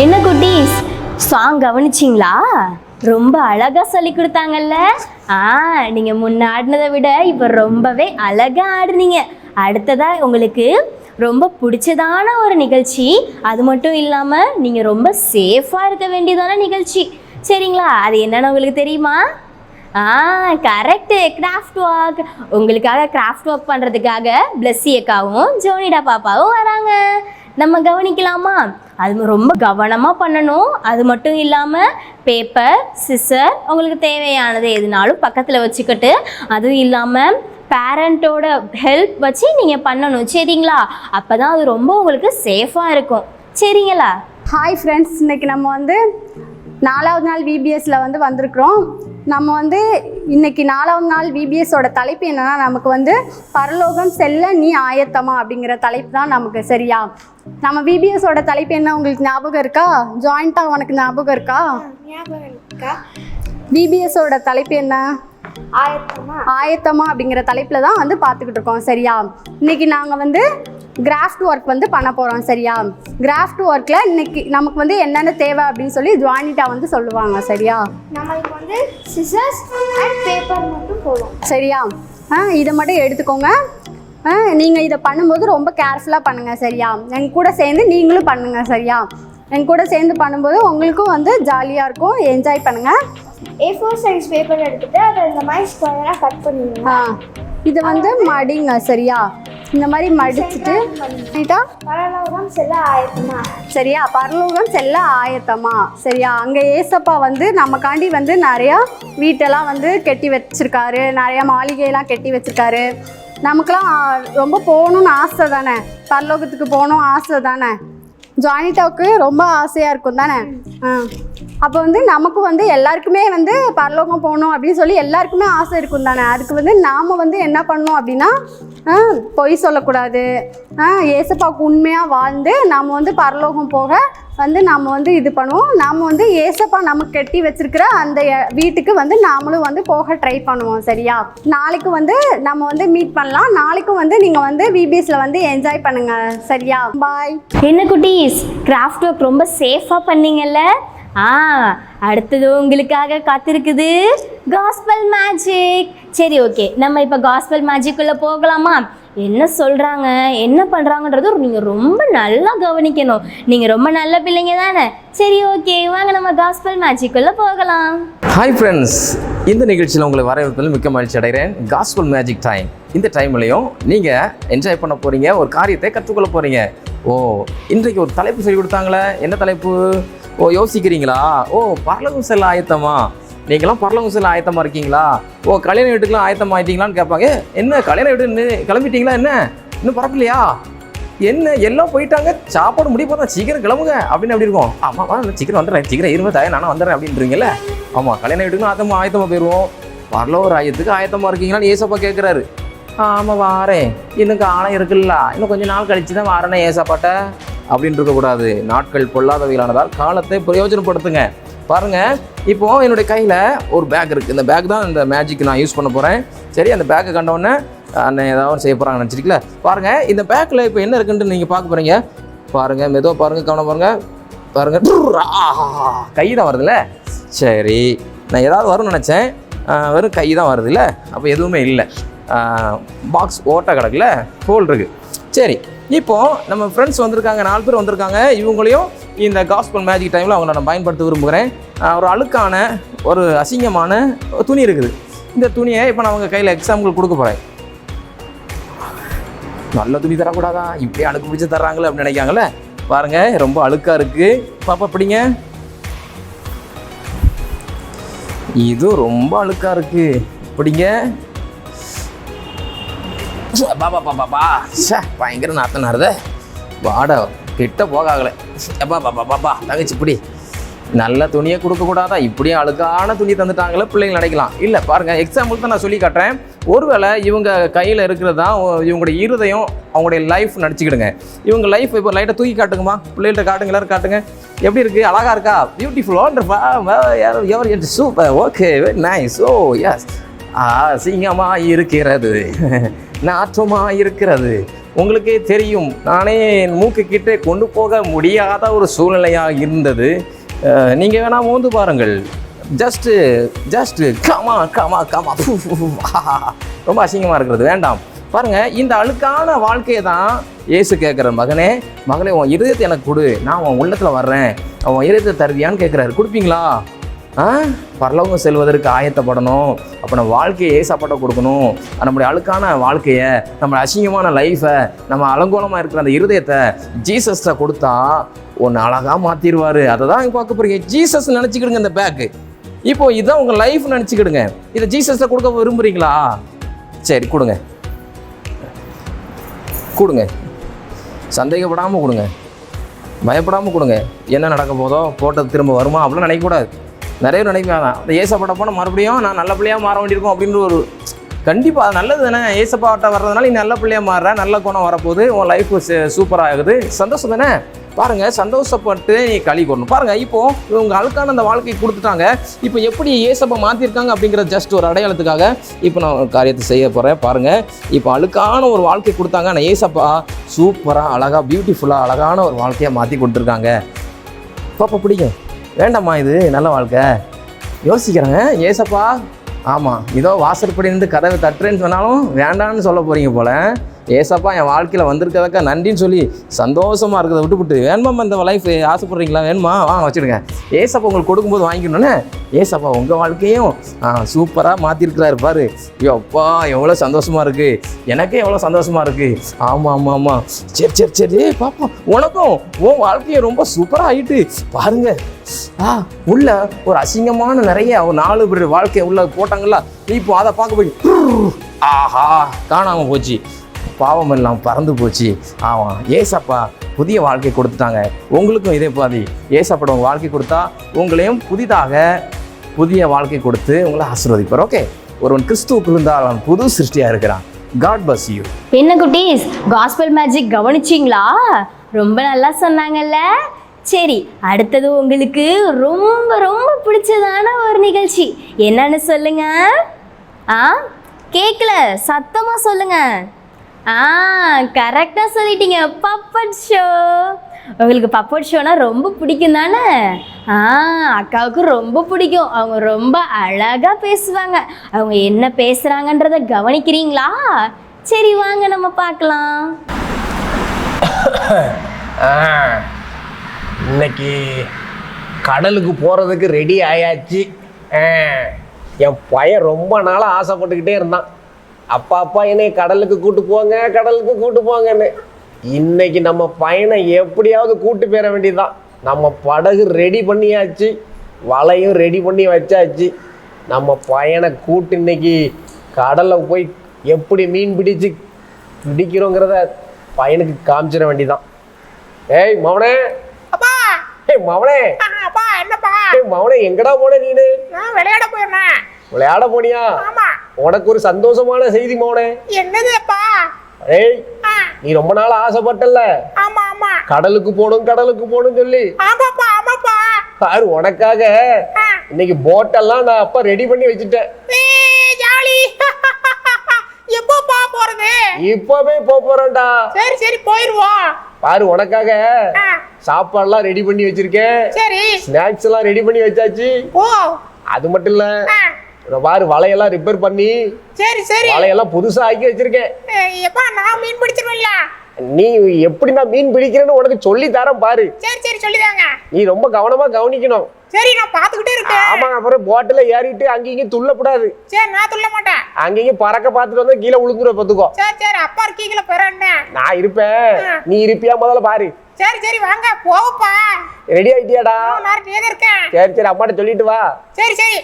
என்ன குட்டீஸ், சாங் கவனிச்சிங்களா? ரொம்ப அழகா சொல்லி கொடுத்தாங்கல்ல. நீங்க முன்ன ஆடினதை விட இப்போ ரொம்பவே அழகா ஆடுனீங்க. அடுத்ததா உங்களுக்கு ரொம்ப பிடிச்சதான ஒரு நிகழ்ச்சி, அது மட்டும் இல்லாமல் நீங்கள் ரொம்ப சேஃபாக இருக்க வேண்டியதான நிகழ்ச்சி, சரிங்களா? அது என்னன்னு உங்களுக்கு தெரியுமா? Correct, craft work. உங்களுக்காக கிராஃப்ட் ஒர்க் பண்ணுறதுக்காக பிளஸ்ஸி அக்காவும் ஜோனிடா பாப்பாவும் வராங்க. நம்ம கவனிக்கலாமா? அது ரொம்ப கவனமாக பண்ணணும். அது மட்டும் இல்லாமல் பேப்பர், சிசர், உங்களுக்கு தேவையானது எதுனாலும் பக்கத்தில் வச்சுக்கிட்டு, அதுவும் இல்லாமல் பேரண்ட்டோட ஹெல்ப் வச்சு நீங்கள் பண்ணணும், சரிங்களா? அப்போ தான் அது ரொம்ப உங்களுக்கு சேஃபாக இருக்கும், சரிங்களா? ஹாய் ஃப்ரெண்ட்ஸ், இன்றைக்கி நம்ம வந்து 4வது நாள் விபிஎஸ்ல வந்திருக்கிறோம். நம்ம இன்னைக்கு 4வது நாள் விபிஎஸோட தலைப்பு என்னன்னா, நமக்கு பரலோகம் செல்ல நீ ஆயத்தமா அப்படிங்கிற தலைப்பு தான் நமக்கு, சரியா? நம்ம விபிஎஸோட தலைப்பு என்ன உங்களுக்கு ஞாபகம் இருக்கா? ஜாயிண்ட்டாக உனக்கு ஞாபகம் இருக்கா? விபிஎஸோட தலைப்பு என்ன? ஆயத்தமா அப்படிங்கிற தலைப்பில் தான் பார்த்துக்கிட்டு இருக்கோம், சரியா? இன்னைக்கு நாங்கள் கிராஃப்ட் ஒர்க் பண்ண போகிறோம், சரியா? கிராஃப்ட் ஒர்க்கில் இன்னைக்கு நமக்கு என்னென்ன தேவை அப்படின்னு சொல்லி ஜாயினிட்டா சொல்லுவாங்க, சரியா? நம்மளுக்கு சிசர்ஸ் அண்ட் பேப்பர் மட்டும் போதும், சரியா? இதை மட்டும் எடுத்துக்கோங்க. நீங்கள் இதை பண்ணும்போது ரொம்ப கேர்ஃபுல்லாக பண்ணுங்கள், சரியா? என் கூட சேர்ந்து நீங்களும் பண்ணுங்கள், சரியா? என் கூட சேர்ந்து பண்ணும்போது உங்களுக்கும் ஜாலியாக இருக்கும், என்ஜாய் பண்ணுங்கள். A4 சைஸ் பேப்பர் எடுத்துகிட்டு அதை இந்த மாதிரி ஸ்கொயராக கட் பண்ணிடுங்க. இதை மடிங்க, சரியா? இந்த மாதிரி மடிச்சுட்டு பரலோகம் செல்ல ஆயத்தமா, சரியா? பரலோகம் செல்ல ஆயத்தமா, சரியா? அங்கே ஏசப்பா நமக்காண்டி நிறையா வீட்டெல்லாம் கெட்டி வச்சிருக்காரு, நிறையா மாளிகையெல்லாம் கெட்டி வச்சிருக்காரு. நமக்கெல்லாம் ரொம்ப போகணுன்னு ஆசை தானே, பரலோகத்துக்கு போகணும் ஆசை தானே? ஜானிட்டாவுக்கு ரொம்ப ஆசையாக இருக்கும் தானே? அப்போ நமக்கு எல்லாருக்குமே பரலோகம் போகணும் அப்படின்னு சொல்லி எல்லாருக்குமே ஆசை இருக்கும் தானே? அதுக்கு நாம் என்ன பண்ணணும் அப்படின்னா, பொய் சொல்லக்கூடாது. ஏசப்பாவுக்கு உண்மையாக வாழ்ந்து நாம் பரலோகம் போக நாம் இது பண்ணுவோம். நாம் ஏசப்பா நமக்கு கட்டி வச்சிருக்கிற அந்த வீட்டுக்கு நாமளும் போக ட்ரை பண்ணுவோம், சரியா? நாளைக்கு நம்ம மீட் பண்ணலாம். நாளைக்கும் நீங்கள் விபிஎஸ்ல என்ஜாய் பண்ணுங்க, சரியா? பாய். என்ன குட்டீஸ், கிராஃப்ட் ஒர்க் ரொம்ப சேஃபாக பண்ணீங்கல்ல? அடுத்தது உங்களுக்காக காத்திருக்குது காஸ்பல் மேஜிக். சரி, ஓகே, நம்ம இப்போ காஸ்பல் மேஜிக்குள்ளே போகலாமா? என்ன சொல்கிறாங்க, என்ன பண்ணுறாங்கன்றது நீங்கள் ரொம்ப நல்லா கவனிக்கணும். நீங்கள் ரொம்ப நல்ல பிள்ளைங்க தானே? சரி, ஓகே, வாங்க நம்ம காஸ்பல் மேஜிக்குள்ளே போகலாம். ஹாய் ஃப்ரெண்ட்ஸ், இந்த நிகழ்ச்சியில் உங்களை வரவேற்பதில் மிக்க மகிழ்ச்சி அடைகிறேன். Gospel magic time. இந்த டைம்லையும் நீங்கள் என்ஜாய் பண்ண போகிறீங்க, ஒரு காரியத்தை கற்றுக்கொள்ள போகிறீங்க. இன்றைக்கு ஒரு தலைப்பு சொல்லி கொடுத்தாங்களே, என்ன தலைப்பு? யோசிக்கிறீங்களா? பரலோகம் செல்ல ஆயத்தமா? நீங்களாம் பரலோகம் செல்ல ஆயத்தமாக இருக்கீங்களா? கல்யாண வீட்டுக்குலாம் ஆயத்தமாக ஆயிட்டீங்களான்னு கேட்பாங்க. என்ன கல்யாண வீட்டு கிளம்பிட்டீங்களா? என்ன இன்னும் பரப்பலையா? என்ன எல்லாம் போயிட்டாங்க, சாப்பாடு முடிய போதான், சீக்கிரம் கிளம்புங்க அப்படின்னு அப்படி இருக்கும். ஆமாம், சீக்கிரம் வந்துடுறேன், சீக்கிரம் இருமை தாயே, நானும் வந்துடுறேன் அப்படின்றீங்கல்ல? ஆமாம், கல்யாண வீட்டுக்குலாம் ஆயத்தமாக போயிடுவோம். பரலோக ராஜ்யத்துக்கு ஆயத்தமாக இருக்கீங்களான்னு ஏசப்பா கேட்குறாரு. ஆமாம், வாரேன், இன்னும் காலம் இருக்குல்ல, இன்னும் கொஞ்சம் நாள் கழிச்சு தான் வாரேனே ஏசப்பாட்ட அப்படின்னு இருக்கக்கூடாது. நாட்கள் பொல்லாதவையிலானதால் காலத்தை பிரயோஜனப்படுத்துங்க. பாருங்கள், இப்போது என்னுடைய கையில் ஒரு பேக் இருக்குது. இந்த பேக் தான் இந்த மேஜிக் நான் யூஸ் பண்ண போகிறேன், சரி? அந்த பேக்கை கண்டவுடனே அண்ணன் ஏதாவது செய்ய போகிறாங்க நினச்சிருக்கல. பாருங்கள், இந்த பேக்கில் இப்போ என்ன இருக்குன்ட்டு நீங்கள் பார்க்க போகிறீங்க. பாருங்கள், மெதுவாக பாருங்கள், கவனம் பாருங்கள். கை தான் வருதுல்ல? சரி, நான் ஏதாவது வரும்னு நினச்சேன், வெறும் கை தான் வருதுல்ல? அப்போ எதுவுமே இல்லை, பாக்ஸ் ஓட்டை கிடக்குல, ஹோல் இருக்குது. சரி, இப்போது நம்ம ஃப்ரெண்ட்ஸ் வந்திருக்காங்க, 4 பேர் வந்திருக்காங்க. இவங்களையும் இந்த காஸ்பல் மேஜிக் டைமில் அவங்கள நான் பயன்படுத்த விரும்புகிறேன். ஒரு அழுக்கான ஒரு அசிங்கமான துணி இருக்குது. இந்த துணியை இப்போ நான் அவங்க கையில் எக்ஸாம்பிள் கொடுக்க போகிறேன். நல்ல துணி தரக்கூடாதா, இப்படியே அழுக்கு பிடிச்சி தர்றாங்களே அப்படின்னு நினைக்காங்களே? பாருங்க ரொம்ப அழுக்கா இருக்கு. பாப்பா பிடிங்க. இது ரொம்ப அழுக்கா இருக்கு. பிடிங்க. பாபா பாபா பா சே பயங்கர நாத்தனாருத. வாடா கிட்ட போகாகலை. எப்பா பாப்பா பாப்பா தங்கச்சி இப்படி நல்ல துணியை கொடுக்கக்கூடாதா? இப்படியே அழுக்கான துணி தந்துட்டாங்களே பிள்ளைங்க நினைக்கலாம். இல்லை பாருங்கள், எக்ஸாம்பிள் தான் நான் சொல்லி காட்டுறேன். ஒருவேளை இவங்க கையில் இருக்கிறது தான் இவங்களுடைய இருதயம், அவங்களுடைய லைஃப் நடிச்சுக்கிடுங்க. இவங்க லைஃப் இப்போ லைட்டாக தூக்கி காட்டுங்கம்மா, பிள்ளைகிட்ட காட்டுங்க, எல்லாரும் காட்டுங்க. எப்படி இருக்குது? அழகாக இருக்கா? Beautiful, wonderful, super, okay, very nice. Oh yes, அசிங்கமாக இருக்கிறது, நாற்றமாக இருக்கிறது. உங்களுக்கே தெரியும், நானே மூக்கு கிட்டே கொண்டு போக முடியாத ஒரு சூழ்நிலையாக இருந்தது. நீங்கள் வேணால் மோந்து பாருங்கள். ஜஸ்ட்டு கமா கமா கமா ரொம்ப அசிங்கமாக இருக்கிறது வேண்டாம். பாருங்கள், இந்த அழுக்கான வாழ்க்கையை தான் இயேசு கேட்குற, மகனே மகளே உன் இருதயத்தை எனக்கு கொடு, நான் உன் உள்ளத்தில் வர்றேன், உன் இருதயத்தை தருவியான்னு கேட்குறாரு. கொடுப்பீங்களா? பரலோகம் செல்வதற்கு ஆயத்தப்படணும். அப்போ நம்ம வாழ்க்கையை ஏசாப்பட்ட கொடுக்கணும். நம்முடைய அழுக்கான வாழ்க்கையை, நம்ம அசிங்கமான லைஃப்பை, நம்ம அலங்கோலமாக இருக்கிற அந்த இருதயத்தை ஜீசஸ்ட்டை கொடுத்தா ஒன்று அழகாக மாற்றிடுவார். அதை தான் பார்க்க போகிறீங்க. ஜீசஸ் நினச்சிக்கிடுங்க இந்த பேக்கு. இப்போ இதுதான் உங்கள் லைஃப் நினச்சிக்கிடுங்க. இதை ஜீசஸ்ட்டை கொடுக்க விரும்புகிறீங்களா? சரி கொடுங்க, கொடுங்க, சந்தேகப்படாமல் கொடுங்க, பயப்படாமல் கொடுங்க. என்ன நடக்க போதோ, போட்டது திரும்ப வருமா அப்படிலாம் நினைக்கக்கூடாது. நிறைய நினைப்பாங்க, அந்த ஏசப்பாட்ட போனால் மறுபடியும் நான் நல்ல பிள்ளையாக மாற வேண்டியிருக்கும் அப்படின்ற ஒரு, கண்டிப்பாக அது நல்லது தானே. ஏசப்பாட்ட வர்றதுனால நீ நல்ல பிள்ளையாக மாறுற, நல்ல குணம் வரப்போகுது, உன் லைஃப் சூப்பராக ஆகுது, சந்தோஷம் தானே. பாருங்கள், சந்தோஷப்பட்டு நீ களி கொள்ளணும். பாருங்கள், இப்போது இவங்க அழுக்கான அந்த வாழ்க்கையை கொடுத்துட்டாங்க. இப்போ எப்படி ஏசப்பா மாற்றிருக்காங்க அப்படிங்கிற ஜஸ்ட் ஒரு அடையாளத்துக்காக இப்போ நான் காரியத்தை செய்ய போகிறேன். பாருங்கள், இப்போ அழுக்கான ஒரு வாழ்க்கை கொடுத்தாங்க, ஆனால் ஏசப்பா சூப்பராக அழகாக பியூட்டிஃபுல்லாக அழகான ஒரு வாழ்க்கையை மாற்றி கொடுத்துருக்காங்க. பாப்பா பிடிக்கும் வேண்டாம்மா, இது நல்ல வாழ்க்கை யோசிக்கிறாங்க. ஏசப்பா ஆமாம், இதோ வாசற்படி இருந்து கதவை தட்டுறேன்னு சொன்னாலும் வேண்டான்னு சொல்ல போகிறீங்க போல். ஏசப்பா என் வாழ்க்கையில் வந்திருக்கதக்கா நன்றின்னு சொல்லி சந்தோஷமாக இருக்கிறத விட்டுவிட்டு, வேணுமாம்மா இந்த லைஃப் ஆசைப்படுறீங்களா? வேணுமா? வச்சுடுங்க. ஏசப்பா உங்களுக்கு கொடுக்கும்போது வாங்கிக்கணுன்னே, ஏசப்பா உங்கள் வாழ்க்கையும் சூப்பராக மாற்றிருக்கிறாரு பாரு. ஐயோப்பா எவ்வளோ சந்தோஷமாக இருக்குது, எனக்கே எவ்வளோ சந்தோஷமாக இருக்குது. ஆமாம் ஆமாம் ஆமாம், சரி சரி சரி பாப்பா, உனக்கும் உன் வாழ்க்கையும் ரொம்ப சூப்பராக ஆகிட்டு பாருங்கள். உள்ள ஒரு அசிங்கமான நிறைய ஒரு 4 பேர் வாழ்க்கையை உள்ள போட்டாங்களா, இப்போ அதை பார்க்க போய் ஆஹா காணாமல் போச்சு, பாவம் எல்லாம் பறந்து போச்சு. ஆமாம், ஏசப்பா புதிய வாழ்க்கை கொடுத்துட்டாங்க. உங்களுக்கும் இதே பாதி ஏசப்பட உங்கள் வாழ்க்கை கொடுத்தா உங்களையும் புதிய வாழ்க்கை கொடுத்து உங்களை ஆசீர்வதிப்பார். ஓகே, ஒருவன் கிறிஸ்துவுக்கு இருந்தால் அவன் புது சிருஷ்டியாக இருக்கிறான். God bless you. என்ன குட்டீஸ், காஸ்பல் மேஜிக் கவனிச்சிங்களா? ரொம்ப நல்லா சொன்னாங்கல்ல. சரி, அடுத்தது உங்களுக்கு ரொம்ப ரொம்ப பிடிச்சதான ஒரு நிகழ்ச்சி என்னன்னு சொல்லுங்க. கேட்கல, சத்தமாக சொல்லுங்க. கரெக்டாக சொல்லிட்டீங்க, பப்பட் ஷோ. உங்களுக்கு பப்பட் ஷோனா ரொம்ப பிடிக்கும் தானே? அக்காவுக்கு ரொம்ப பிடிக்கும். அவங்க ரொம்ப அழகாக பேசுவாங்க. அவங்க என்ன பேசுகிறாங்கன்றத கவனிக்கிறீங்களா? சரி வாங்க நம்ம பார்க்கலாம். இன்னைக்கு கடலுக்கு போகிறதுக்கு ரெடி ஆயாச்சு. என் பையன் ரொம்ப நாளாக ஆசைப்பட்டுக்கிட்டே இருந்தான், அப்பா என்னை கடலுக்கு கூட்டு போங்கன்னு. இன்னைக்கு நம்ம பையனை எப்படியாவது கூட்டு போயிட வேண்டியதுதான். நம்ம படகு ரெடி பண்ணியாச்சு, வலையும் ரெடி பண்ணி வச்சாச்சு. நம்ம பையனை கூட்டு இன்னைக்கு கடலில் போய் எப்படி மீன் பிடிக்கிறோங்கிறத பையனுக்கு காமிச்சிட வேண்டியதான். ஏய் மவனே, மவனே, மவனே எங்கடா போன நீனு? விளையாட போனியா? உனக்கு ஒரு சந்தோஷமான செய்தி மவனே. என்னதுப்பா? ஏய், நீ ரொம்ப நாள் ஆசைப்பட்டல கடலுக்கு போகணும் சொல்லி. பாரு, உனக்காக இன்னைக்கு போட்டெல்லாம் நான் அப்பா ரெடி பண்ணி வச்சுட்டேன். எப்போப்பா போறது? இப்பவே போறேன்டா. சரி போயிருவோம். பாரு, உனக்காக சாப்பாடுலாம் ரெடி பண்ணி வச்சிருக்கேன். சரி, ஸ்நாக்ஸ் எல்லாம் ரெடி பண்ணி வச்சாச்சு. அது மட்டும் இல்ல, பாரு வலையெல்லாம் ரிப்பேர் பண்ணி சரி வலையெல்லாம் புதுசா ஆக்கி வச்சிருக்கேன். எப்பா நான் மீன் பிடிச்சிருவேன்ல? நீ எப்படி நான் மீன் பிடிக்கிறேன்னு உனக்கு சொல்லி தரேன் பாரு. சரி சரி சொல்லிதாங்க. நீ ரொம்ப கவனமா கவனிக்கணும். சரி நான் பாத்துக்கிட்டே இருக்கேன். ஆமா, அப்புறம் போட்டில் ஏறிட்டு அங்கேயும் துள்ளக்கூடாது. சரி நான் துள்ள மாட்டேன். அங்கேயும் பறக்க பார்த்துட்டு வந்தா கீழே விழுந்துருவ பார்த்துக்கோ. சரி சரி அப்பா இருக்கீங்களா பெறண்ணே? நான் இருப்பேன், நீ இருப்பியா முதல்ல பாரு. சரி சரி வாங்க போவப்பா. ரெடி ஆயிட்டியாடா? நான் ரெடியா இருக்கேன். சரி சரி அம்மாட்ட சொல்லிட்டு வா. சரி சரி.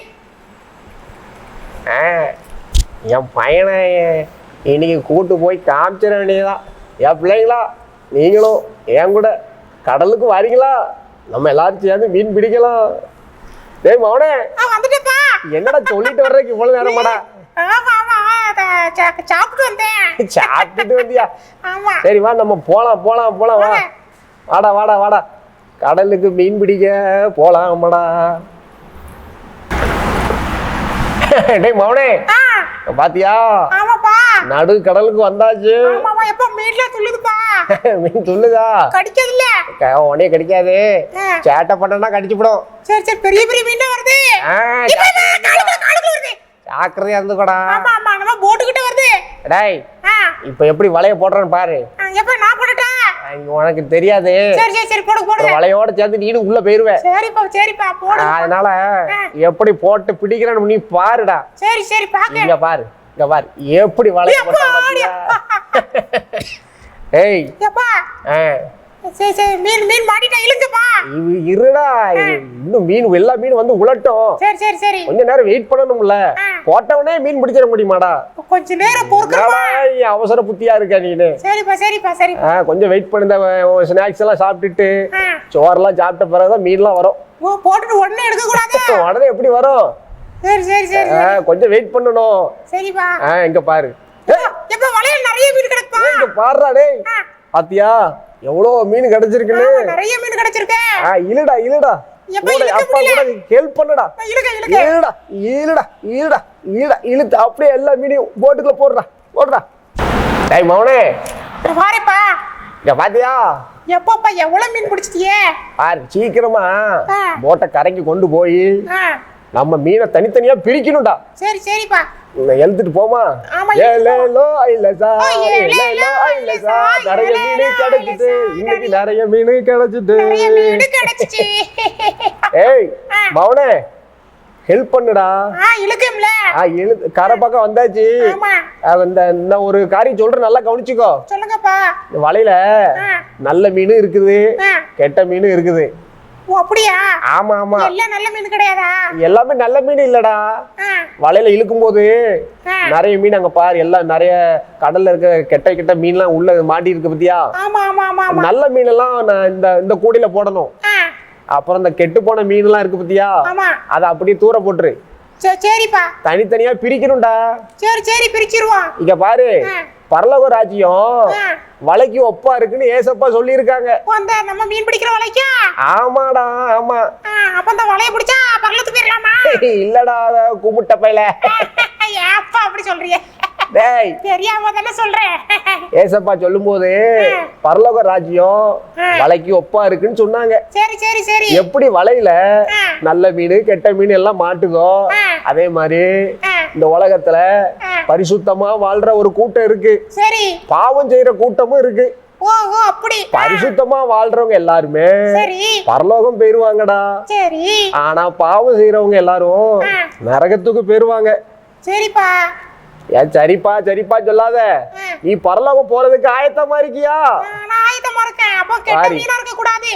என் பையனை இன்னைக்கு கூட்டு போய் காமிச்சிட வேண்டியதான். என் பிள்ளைங்களா நீங்களும் என் கூட கடலுக்கு வரீங்களா? நம்ம எல்லாரும் சேர்ந்து மீன் பிடிக்கலாம். டேய் மவனே வந்துட்டப்பா. என்னடா சொல்லிட்டு வர்றதுக்கு இவ்வளவு நேரமாடா? ஆமா ஆமா சாப்பிட்டு வந்தேன். சாப்பிட்டுட்டு வந்தியா? ஆமா. சரி வா நம்ம போலாம் போலாம் போலாம் வா. வாடா வாடா வாடா கடலுக்கு மீன் பிடிக்க போலாமாடா. டேய் மவனே பாத்தியா? ஆமாப்பா. நடு கடலுக்கு வந்தாச்சு. ஆமாமா எப்ப மீன்ல துள்ளுதுப்பா. மீன் துள்ளுதா? கடிக்காதுல்ல? உடனே கடிக்காது, சேட்டை பண்ணனா கடிச்சு விடும். சரி சரி பெரிய பெரிய மீன் வருது. ஜாக்கிரதையா இருந்துக்கடா. ஆமா ஆமா நம்ம போட்டு கிட்ட வருது. டேய் இப்போ எப்படி வலைய போடுறேன்னு பாரு. எப்ப நான் போடட்டா? உனக்கு தெரியாது. சரி சரி சரி போடு போடு. வலையோட சேர்ந்து நீனும் உள்ள போயிருவே. சரிப்பா போடு. அதனால எப்படி போட்டு பிடிக்கிறேன்னு நீ பாருடா. சரி சரி பாக்க. இங்க பாரு இங்க பாரு எப்படி வலைய போட்டா பாத்தியா? ஏய் எப்பா சரி சரி மீன் மீன் மாட்டிட்டா இழுங்கப்பா. இருடா இன்னும் மீன் எல்லா மீன் வந்து உலட்டும். சரி சரி சரி கொஞ்ச நேரம் வெயிட் பண்ணணும்ல. போட்டவனே மீன் பிடிச்சிட முடியுமாடா? கொஞ்ச நேரம் பொறுக்கறப்பா. அவசர புத்தியா இருக்க நீனு. சரிப்பா சரி. கொஞ்சம் வெயிட் பண்ணி இந்த ஸ்நாக்ஸ் எல்லாம் சாப்பிட்டுட்டு சோறெல்லாம் சாப்பிட்ட பிறகுதான் மீன்லாம் வரும். ஓ போட்டுட்டு உடனே எடுக்க கூடாது. உடனே எப்படி வரும்? சரி சரி சரி கொஞ்சம் வெயிட் பண்ணணும். சரிப்பா. இங்க பாரு. எப்ப வலையில நிறைய மீன் கிடக்குப்பா. இங்க பாருடா டேய். பாத்தியா எவ்வளவு மீன் கிடைச்சிருக்குன்னு? நிறைய மீன் கிடைச்சிருக்கு. இழுடா இழுடா. அப்பா கூட ஹெல்ப் பண்ணுடா. இழுத்து அப்படியே எல்லா மீனையும் போட்டுக்குள்ள போடுறா. டேய் மவனே பாருப்பா. இங்க பாத்தியா எப்பப்பா எவ்வளவு மீன் பிடிச்சிட்டியே? பாரு சீக்கிரமா போட்டை கரைக்கு கொண்டு போய் நம்ம மீனை தனித்தனியா பிரிக்கணும்டா. சரிப்பா. எழுத்துட்டு போமா. ஏலேலோ ஐலசா ஏலேலோ ஐலசா நிறைய மீன் கிடைச்சிட்டு இன்னைக்கு நிறைய மீன் கிடைச்சிட்டு. ஏய் மவனே ஹெல்ப் பண்ணுடா. இழுக்கம்ல. கரை பக்கம் வந்தாச்சு. இந்த ஒரு காரியம் சொல்றேன் நல்லா கவனிச்சுக்கோ. சொல்லுங்கப்பா. வலையில நல்ல மீன் இருக்குது, கெட்ட மீன் இருக்குது. ஓ அப்படியா? ஆமா ஆமா. எல்லாம் நல்ல மீன் கிடையாதா? எல்லாமே நல்ல மீன் இல்லடா. வலையில இழுக்கும் போது நிறைய மீன் அங்க பாரு எல்லாம் நிறைய கடல்ல இருக்க கெட்ட மீன்லாம் உள்ள மாட்டி இருக்கு பத்தியா? ஆமா ஆமா ஆமா. நல்ல மீன் எல்லாம் இந்த கூடையில போடணும். அப்புறம் இந்த கெட்டு போன மீன் எல்லாம் இருக்கு பத்தியா? அத அப்படியே தூர போட்டுரு. சரிப்பா. தனித்தனியா பிரிக்கணும்டா. சரி பிரிச்சிருவோம். இங்க பாரு பரலோக ராஜ்யம் வலைக்கு ஒப்பா இருக்குன்னு ஏசப்பா சொல்லி இருக்காங்க. நம்ம மீன் பிடிக்கிற வலைக்கா? ஆமாடா ஆமா. அப்ப அந்த வலைய பிடிச்சா பரலோகத்துக்கு போயிரலாமா? இல்லடா குமுட்ட பையல. ஏப்பா அப்படி சொல்றியே? டேய் தெரியாம தானே சொல்றேன். ஏசப்பா சொல்லும்போது பரலோக ராஜ்யம் வலைக்கு ஒப்பா இருக்குன்னு சொன்னாங்க. சரி எப்படி வலையில நல்ல மீன் கெட்ட மீன் எல்லாம் மாட்டுதோ அதே மாதிரி இந்த உலகத்துல பரிசுத்தமா வாழ்ற ஒரு கூட்டம் இருக்கு. சரி. பாவம் செய்யற கூட்டமும் இருக்கு. ஓ அப்படி. பரிசுத்தமா வாழ்றவங்க எல்லாருமே பரலோகம் போயிருவாங்கடா. சரி. ஆனா பாவம் செய்யறவங்க எல்லாரும் நரகத்துக்கு போயிருவாங்க. சரிப்பா. ஏன் சரிப்பா சொல்லாத. நீ பரலோகம் போறதுக்கு ஆயத்தமா இருக்கியா? நான் ஆயத்தமா இருக்கேன். அப்ப கெட்ட மீனா இருக்க கூடாது.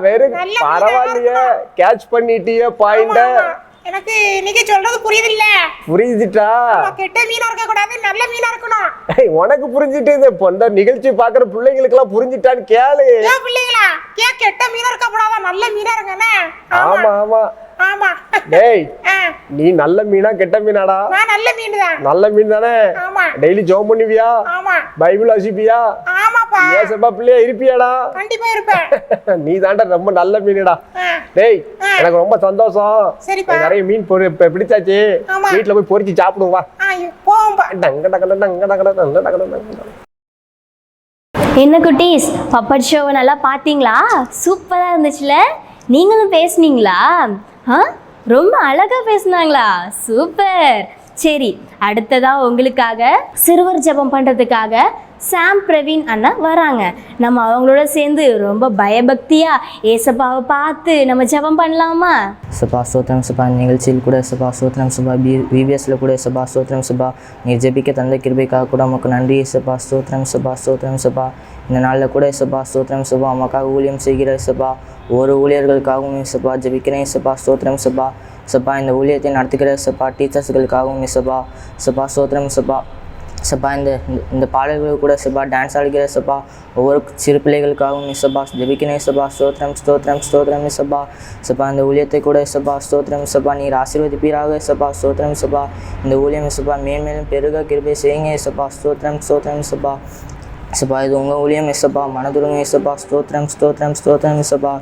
வெரி பரவாயில்லையே கேட்ச் பண்ணிட்டியே பாயிண்ட. எனக்கு நீங்க சொல்றது புரியுது இல்ல? புரிஞ்சிட்டா? கெட்ட மீனா இருக்க கூடாது, நல்ல மீனா இருக்கணும். உனக்கு புரிஞ்சிட்டு இந்த நிகழ்ச்சி பாக்குற பிள்ளைங்களுக்கு எல்லாம் புரிஞ்சிட்டான்னு கேளு. ஏன் பிள்ளைங்களா கெட்ட மீனா இருக்க கூடாதா, நல்ல மீனா இருக்கனே? ஆமா ஆமா ஆமா. டேய் நீ நல்ல மீனா கெட்ட மீனாடா? நான் நல்ல மீன் தான். நல்ல மீன் தானே? ஆமா. டெய்லி ஜெபம் பண்ணுவியா? ஆமா. பைபிள் வாசிப்பியா? ஆமாப்பா. ஏசப்பா பிள்ளையா இருப்பியாடா? கண்டிப்பா இருப்பேன். நீ தாண்டா ரொம்ப நல்ல மீனுடா. டேய் எனக்கு ரொம்ப சந்தோஷம். சரிப்பா. நிறைய மீன் பிடிச்சாச்சு. வீட்டுல போய் பொரிச்சு சாப்பிடுவா. என்ன குட்டீஸ், பப்பட் ஷோவை நல்லா பார்த்தீங்களா? சூப்பராக இருந்துச்சுல. நீங்களும் பேசுனீங்களா? ரொம்ப அழகாக பேசுனாங்களா? சூப்பர். சரி, அடுத்ததாக உங்களுக்காக சிறுவர் ஜெபம் பண்ணுறதுக்காக சாம் பிரவீன் அண்ணா வராங்க. நம்ம அவங்களோட சேர்ந்து ரொம்ப பயபக்தியாக ஏசப்பாவை பார்த்து நம்ம ஜெபம் பண்ணலாமா? சபா ஸ்தோத்திரம் சபா, நிகழ்ச்சியில் கூட சபா ஸ்தோத்திரம் சபா, விபிஎஸ்ல கூட சபா ஸ்தோத்திரம் சபா, நீர் ஜெபிக்க தந்த கிருபைக்காக கூட உமக்கு நன்றி சபா ஸ்தோத்திரம் சபா ஸ்தோத்திரம் சபா. இந்த நாளில் கூட சபா ஸ்தோத்திரம் சபா, உமக்காக ஊழியம் செய்கிற சபா ஒரு ஊழியர்களுக்காகவும் சபா ஜெபிக்கிறேன் சபா ஸ்தோத்திரம் சபா. சபா இந்த ஊழியத்தை நடத்துகிற சபா டீச்சர்ஸ்களுக்காகவும் சபா சபா ஸ்தோத்திரம் சபா. சபா இந்த பாடல்கள் கூட சபா டான்ஸ் ஆடுகிற சபா ஒவ்வொரு சிறு பிள்ளைகளுக்காகவும் சபா ஜெபிக்கிறேன் சபா ஸ்தோத்திரம் ஸ்தோத்திரம் ஸ்தோத்திரம் சபா. சபா இந்த ஊழியத்தை கூட சபா ஸ்தோத்திரம் சபா நீர் ஆசீர்வதிப்பீராக சபா ஸ்தோத்திரம் சபா. இந்த ஊழியம் சபா மேன்மேலும் பெருக கிருபை செய்யுங்க சபா ஸ்தோத்திரம் ஸ்தோத்திரம் சபா. சபா இது உங்கள் ஊழியம் சபா, மனதுருங்க சபா ஸ்தோத்திரம் ஸ்தோத்திரம் ஸ்தோத்திரம் சபா.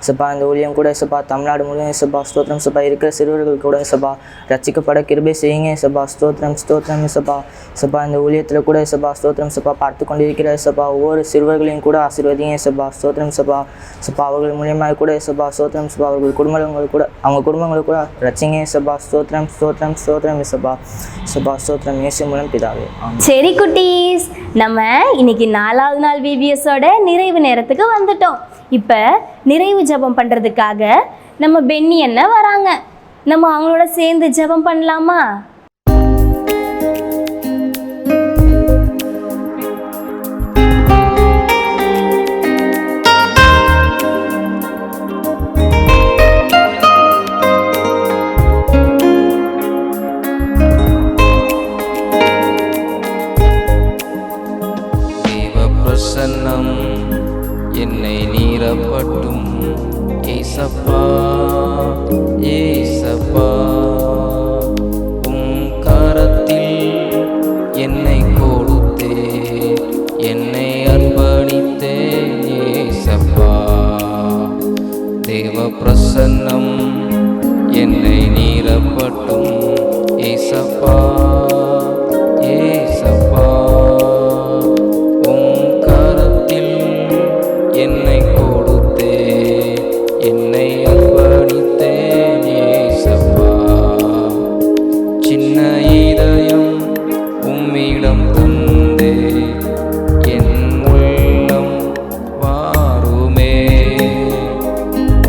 சபா இந்த ஊழியம் கூட சபா தமிழ்நாடு முழுவதும் சபா ஸ்தோத்திரம் சபா இருக்கிற சிறுவர்கள் கூட சபா ரட்சிக்கப்பட கிருபை செய்யுங்க சபா ஸ்தோத்திரம் ஸ்தோத்திரம் சபா. சபா இந்த ஊழியத்தில் கூட சபா ஸ்தோத்திரம் சபா பார்த்து கொண்டிருக்கிற சபா ஒவ்வொரு சிறுவர்களையும் கூட ஆசீர்வதிங்க சபா ஸ்தோத்திரம் சபா. சபா அவர்கள் மூலியமாக கூட சபா ஸ்தோத்திரம் சபா அவர்கள் குடும்பங்கள் கூட அவங்க குடும்பங்களை கூட ரட்சிங்க சபா ஸ்தோத்திரம் ஸ்தோத்திரம் ஸ்தோத்திரம் சபா சபா ஸ்தோத்திரம் இயேசு மூலம் பிதாவே. சரி குட்டீஸ், நம்ம இன்னைக்கு 4வது நாள் விபிஎஸோட நிறைவு நேரத்துக்கு வந்துட்டோம். இப்போ நிறைவு ஜெபம் பண்ணுறதுக்காக நம்ம பென்னி அண்ணா வராங்க. நம்ம அவங்களோட சேர்ந்து ஜெபம் பண்ணலாமா? பிரசன்னம் என்னை நீரப்பட்டும் ஏசப்பா ஏசப்பா. உம் கரத்தில் என்னை கொடுத்தே என்னை அர்ப்பணித்தேன் ஏசப்பா. தேவ பிரசன்னம் என்னை நீரப்பட்டும் ஏசப்பா ஏசப்பா. என்னை கொடுத்தே என்னை அர்ப்பணித்தேன் ஏசப்பா. சின்ன இதயம் உம்மிடம் தந்தே என் உள்ளம் வாருமே.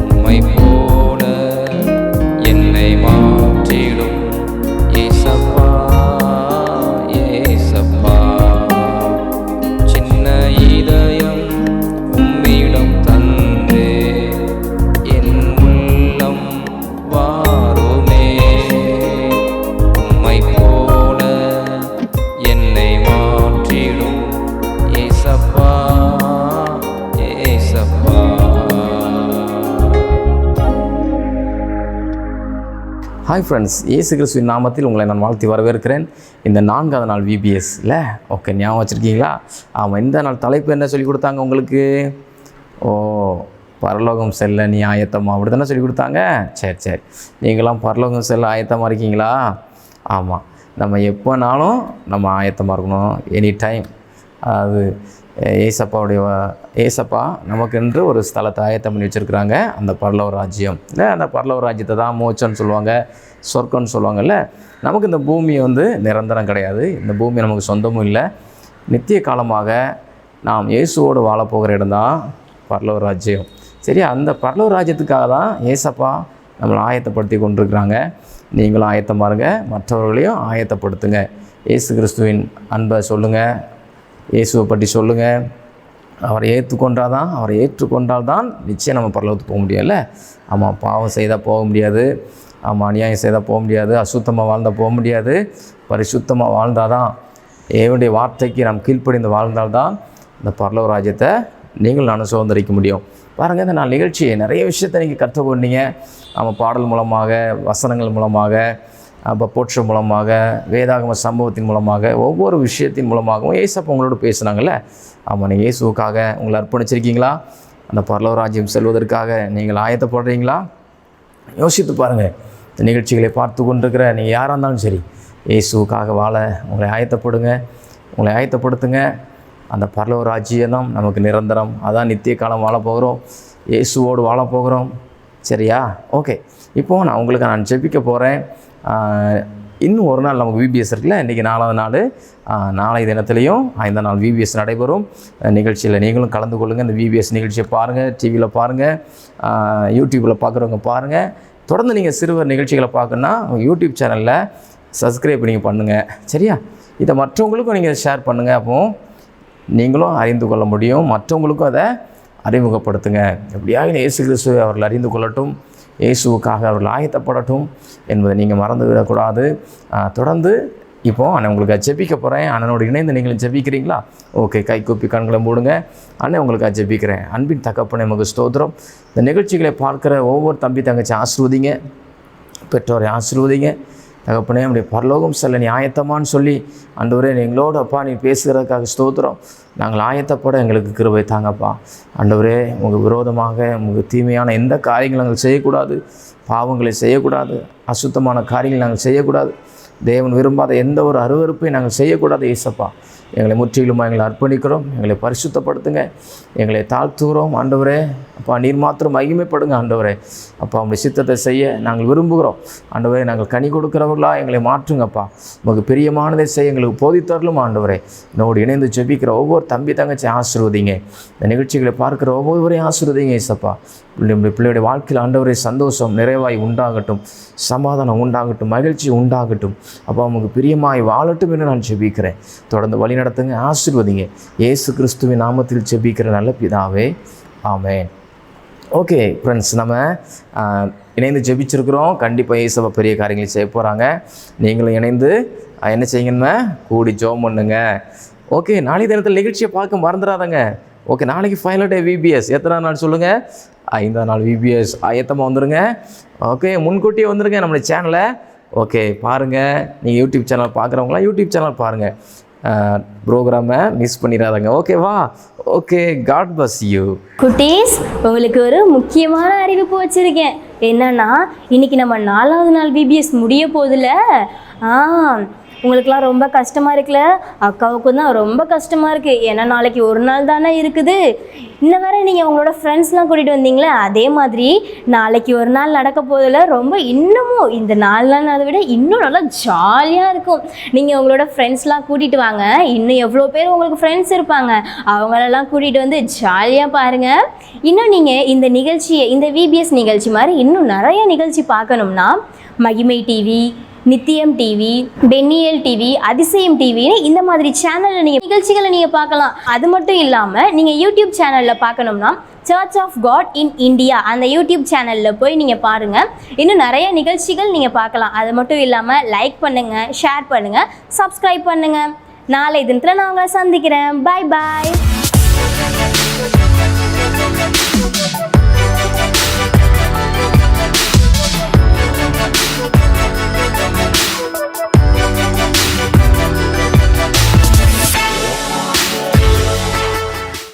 உம்மை போல என்னை மாற்றிடும் ஏசப்பா ஏசப்பா. சின்ன இதயம் உம்மிடம் தந்தே என் உள்ளம் வாருமே. உம்மை போல என்னை மாற்றிடும் ஏசப்பா ஏசப்பா. ஹாய் ஃப்ரெண்ட்ஸ், இயேசு கிறிஸ்துவின் நாமத்தில் உங்களை நான் வாழ்த்தி வரவேற்கிறேன். இந்த 4வது நாள் விபிஎஸ்ல ஓகே ஞாபகம் வச்சுருக்கீங்களா? ஆமாம், இந்த நாள் தலைப்பு என்ன சொல்லி கொடுத்தாங்க உங்களுக்கு? பரலோகம் செல்ல நீ ஆயத்தமாக, அப்படி தானே சொல்லி கொடுத்தாங்க. சரி, நீங்களாம் பரலோகம் செல்ல ஆயத்தமாக இருக்கீங்களா? ஆமாம், நம்ம எப்போனாலும் நம்ம ஆயத்தமாக இருக்கணும், எனி டைம். அது ஏசப்பா நமக்கென்று ஒரு ஸ்தலத்தை ஆயத்தம் பண்ணி வச்சுருக்குறாங்க, அந்த பரலோக ராஜ்யம் இல்லை. அந்த பரலோக ராஜ்யத்தை தான் மோட்சம்னு சொல்லுவாங்க, சொர்க்கம்னு சொல்லுவாங்கல்ல. நமக்கு இந்த பூமி நிரந்தரம் கிடையாது, இந்த பூமி நமக்கு சொந்தமும் இல்லை. நித்திய காலமாக நாம் இயேசுவோடு வாழப்போகிற இடம் தான் பரலோக ராஜ்யம். சரி, அந்த பரலோக ராஜ்யத்துக்காக தான் ஏசப்பா நம்மளை ஆயத்தப்படுத்தி கொண்டிருக்கிறாங்க. நீங்களும் ஆயத்தமாக இருங்க, மற்றவர்களையும் ஆயத்தப்படுத்துங்க. இயேசு கிறிஸ்துவின் அன்பை சொல்லுங்கள், இயேசுவை பற்றி சொல்லுங்கள். அவரை ஏற்றுக்கொண்டால் தான் நிச்சயம் நம்ம பரலோகத்துக்கு போக முடியல. ஆமாம், பாவம் செய்தால் போக முடியாது, ஆமாம், அநியாயம் செய்தால் போக முடியாது, அசுத்தமாக வாழ்ந்தால் போக முடியாது. பரிசுத்தமாக வாழ்ந்தால் தான், தேவனுடைய வார்த்தைக்கு நாம் கீழ்ப்படிந்து வாழ்ந்தால்தான் இந்த பரலோக ராஜ்யத்தை நீங்கள் நானும் சுதந்திரிக்க முடியும். பாருங்கள், இந்த நாள் நிகழ்ச்சியை நிறைய விஷயத்தை நீங்கள் கற்றுக்கொண்டீங்க. நம்ம பாடல் மூலமாக, வசனங்கள் மூலமாக, போற்ற மூலமாக, வேதாகம சம்பவத்தின் மூலமாக, ஒவ்வொரு விஷயத்தின் மூலமாகவும் ஏசப்பா உங்களோட பேசுனாங்கள்ல. ஆமாம், நீங்கள் இயேசுவுக்காக உங்களை அர்ப்பணிச்சிருக்கீங்களா? அந்த பரலோக ராஜ்யம் செல்வதற்காக நீங்கள் ஆயத்தப்படுறீங்களா? யோசித்து பாருங்கள். இந்த நிகழ்ச்சிகளை பார்த்து கொண்டிருக்கிற நீங்கள் யாராக இருந்தாலும் சரி, இயேசுவுக்காக வாழ உங்களை ஆயத்தப்படுத்துங்க. அந்த பரலோக ராஜ்யம் தான் நமக்கு நிரந்தரம், அதான் நித்திய காலம் வாழப்போகிறோம், இயேசுவோடு வாழப்போகிறோம். சரியா? ஓகே, இப்போது நான் ஜெபிக்க போகிறேன். இன்னும் ஒரு நாள் நமக்கு விபிஎஸ் இருக்குல்ல, இன்றைக்கி 4வது நாள். நாளை தினத்துலேயும் 5ஆம் நாள் விபிஎஸ் நடைபெறும். நிகழ்ச்சியில் நீங்களும் கலந்து கொள்ளுங்கள். இந்த விபிஎஸ் நிகழ்ச்சியை பாருங்கள், டிவியில் பாருங்கள், யூடியூப்பில் பார்க்குறவங்க பாருங்கள். தொடர்ந்து நீங்கள் சிறுவர் நிகழ்ச்சிகளை பார்க்கணுன்னா யூடியூப் சேனலில் சப்ஸ்கிரைப் நீங்கள் பண்ணுங்கள். சரியா? இதை மற்றவங்களுக்கும் நீங்கள் ஷேர் பண்ணுங்கள். அப்போது நீங்களும் அறிந்து கொள்ள முடியும், மற்றவங்களுக்கும் அதை அறிமுகப்படுத்துங்க. எப்படியாக இயேசு கிறிஸ்துவை அவர்கள் அறிந்து கொள்ளட்டும், இயேசுவுக்காக அவர்கள் ஆயத்தப்படட்டும் என்பதை நீங்கள் மறந்து விடக்கூடாது. தொடர்ந்து இப்போது அண்ணன் உங்களுக்கு ஜெபிக்க போகிறேன். அண்ணனோடு இணைந்து நீங்களும் ஜெபிக்கிறீங்களா? ஓகே, கை கூப்பி கண்களை மூடுங்க. அண்ணன் உங்களுக்கு ஜெபிக்கிறேன். அன்பின் தகப்பனே உமக்கு ஸ்தோத்திரம். இந்த நிகழ்ச்சிகளை பார்க்குற ஒவ்வொரு தம்பி தங்கச்சி ஆசீர்வதிங்க, பெற்றோரை ஆசீர்வதிங்க. தகப்பனே நம்முடைய பரலோகம் செல்ல நீ ஆயத்தமானு சொல்லி ஆண்டவரே எங்களோட அப்பா நீ பேசுகிறதுக்காக ஸ்தோத்திரம். நாங்கள் ஆயத்தப்பட எங்களுக்கு கிருபை தாங்கப்பா. ஆண்டவரே உங்கள் விரோதமாக உங்களுக்கு தீமையான எந்த காரியங்களும் நாங்கள் செய்யக்கூடாது, பாவங்களை செய்யக்கூடாது, அசுத்தமான காரியங்களை நாங்கள் செய்யக்கூடாது, தேவன் விரும்பாத எந்த ஒரு அருவருப்பையும் நாங்கள் செய்யக்கூடாது. ஏசப்பா எங்களை முற்றிலுமாக எங்களை அர்ப்பணிக்கிறோம். எங்களை பரிசுத்தப்படுத்துங்க, எங்களை தாழ்த்துகிறோம். ஆண்டவரே அப்பா நீர் மாத்திரம் மகிமைப்படுங்க. ஆண்டவரே அப்பா உங்களுடைய சித்தத்தை செய்ய நாங்கள் விரும்புகிறோம். ஆண்டவரே நாங்கள் கனி கொடுக்கிறவர்களா எங்களை மாற்றுங்கப்பா. உங்களுக்கு பிரியமானதை செய்ய எங்களுக்கு போதித்தரலும். ஆண்டவரே என்னோடு இணைந்து ஜெபிக்கிற ஒவ்வொரு தம்பி தங்கச்சி ஆசீர்வதிங்க. இந்த நிகழ்ச்சிகளை பார்க்குற ஒவ்வொருவரையும் ஆசீர்வதிங்க. ஏசப்பா பிள்ளையுடைய வாழ்க்கையில் ஆண்டவரே சந்தோஷம் நிறைவாய் உண்டாகட்டும், சமாதானம் உண்டாகட்டும், மகிழ்ச்சி உண்டாகட்டும். அப்பா உங்களுக்கு பிரியமாய் வாழட்டும் என்று நான் ஜெபிக்கிறேன். தொடர்ந்து வழி நடத்துங்க, ஆசீர்வதிங்க. இயேசு கிறிஸ்துவின் நாமத்தில் ஜெபிக்கிற நல்ல பிதாவே, ஆமென். ஓகே ஃப்ரெண்ட்ஸ், நம்ம இணைந்து ஜெபிச்சிருக்கிறோம். கண்டிப்பாக இயேசுவை பெரிய காரியங்களை செய்ய போகிறாங்க. நீங்களும் இணைந்து என்ன செய்யுங்கன்னா கூடி ஜெபம் பண்ணுங்க. ஓகே, நாளை தினத்தில் நிகழ்ச்சியை பார்க்க மறந்துடாதங்க. ஓகே, நாளைக்கு ஃபைனல் டே விபிஎஸ். எத்தனை நாள் சொல்லுங்கள்? 5ஆம் நாள் விபிஎஸ். ஆயத்தமாக வந்துடுங்க. ஓகே, முன்கூட்டியே வந்துடுங்க நம்மளுடைய சேனலை. ஓகே பாருங்கள், நீங்கள் யூடியூப் சேனல் பார்க்குறவங்களாம் யூடியூப் சேனல் பாருங்கள், ப்ரோக்ராமை மிஸ் பண்ணிடாதங்க. ஓகேவா? Okay, God bless you. குட்டீஸ், உங்களுக்கு ஒரு முக்கியமான அறிவிப்பு வச்சுருக்கேன். என்னன்னா இன்னைக்கு நம்ம 4வது நாள் விபிஎஸ் முடிய போதில்ல. உங்களுக்குலாம் ரொம்ப கஷ்டமாக இருக்குல்ல? அக்காவுக்கும் தான் ரொம்ப கஷ்டமாக இருக்குது. ஏன்னா நாளைக்கு ஒரு நாள் தானே இருக்குது. இன்னும் வேறு நீங்கள் உங்களோட ஃப்ரெண்ட்ஸ்லாம் கூட்டிகிட்டு வந்தீங்களே, அதே மாதிரி நாளைக்கு ஒரு நாள் நடக்க போதில் ரொம்ப இன்னமும் இந்த 4 நாள் அதை விட இன்னும் நல்லா ஜாலியாக இருக்கும். நீங்கள் உங்களோட ஃப்ரெண்ட்ஸ்லாம் கூட்டிகிட்டு வாங்க. இன்னும் எவ்வளோ பேர் உங்களுக்கு ஃப்ரெண்ட்ஸ் இருப்பாங்க, அவங்களெல்லாம் கூட்டிகிட்டு வந்து ஜாலியாக பாருங்கள். இன்னும் நீங்கள் இந்த நிகழ்ச்சியை, இந்த விபிஎஸ் நிகழ்ச்சி மாதிரி இன்னும் நிறைய நிகழ்ச்சி பார்க்கணும்னா மகிமை டிவி, நித்தியம் டிவி, பென்னியல் டிவி, அதிசயம் டிவின்னு இந்த மாதிரி சேனலில் நீங்கள் நிகழ்ச்சிகளை நீங்கள் பார்க்கலாம். அது மட்டும் இல்லாமல் நீங்கள் யூடியூப் சேனலில் பார்க்கணும்னா church of God in India அந்த யூடியூப் சேனலில் போய் நீங்கள் பாருங்கள். இன்னும் நிறைய நிகழ்ச்சிகள் நீங்கள் பார்க்கலாம். அது மட்டும் இல்லாமல் லைக் பண்ணுங்கள், ஷேர் பண்ணுங்கள், சப்ஸ்கிரைப் பண்ணுங்கள். நாளை தினத்தில் நான் உங்களை சந்திக்கிறேன். பாய் பாய்.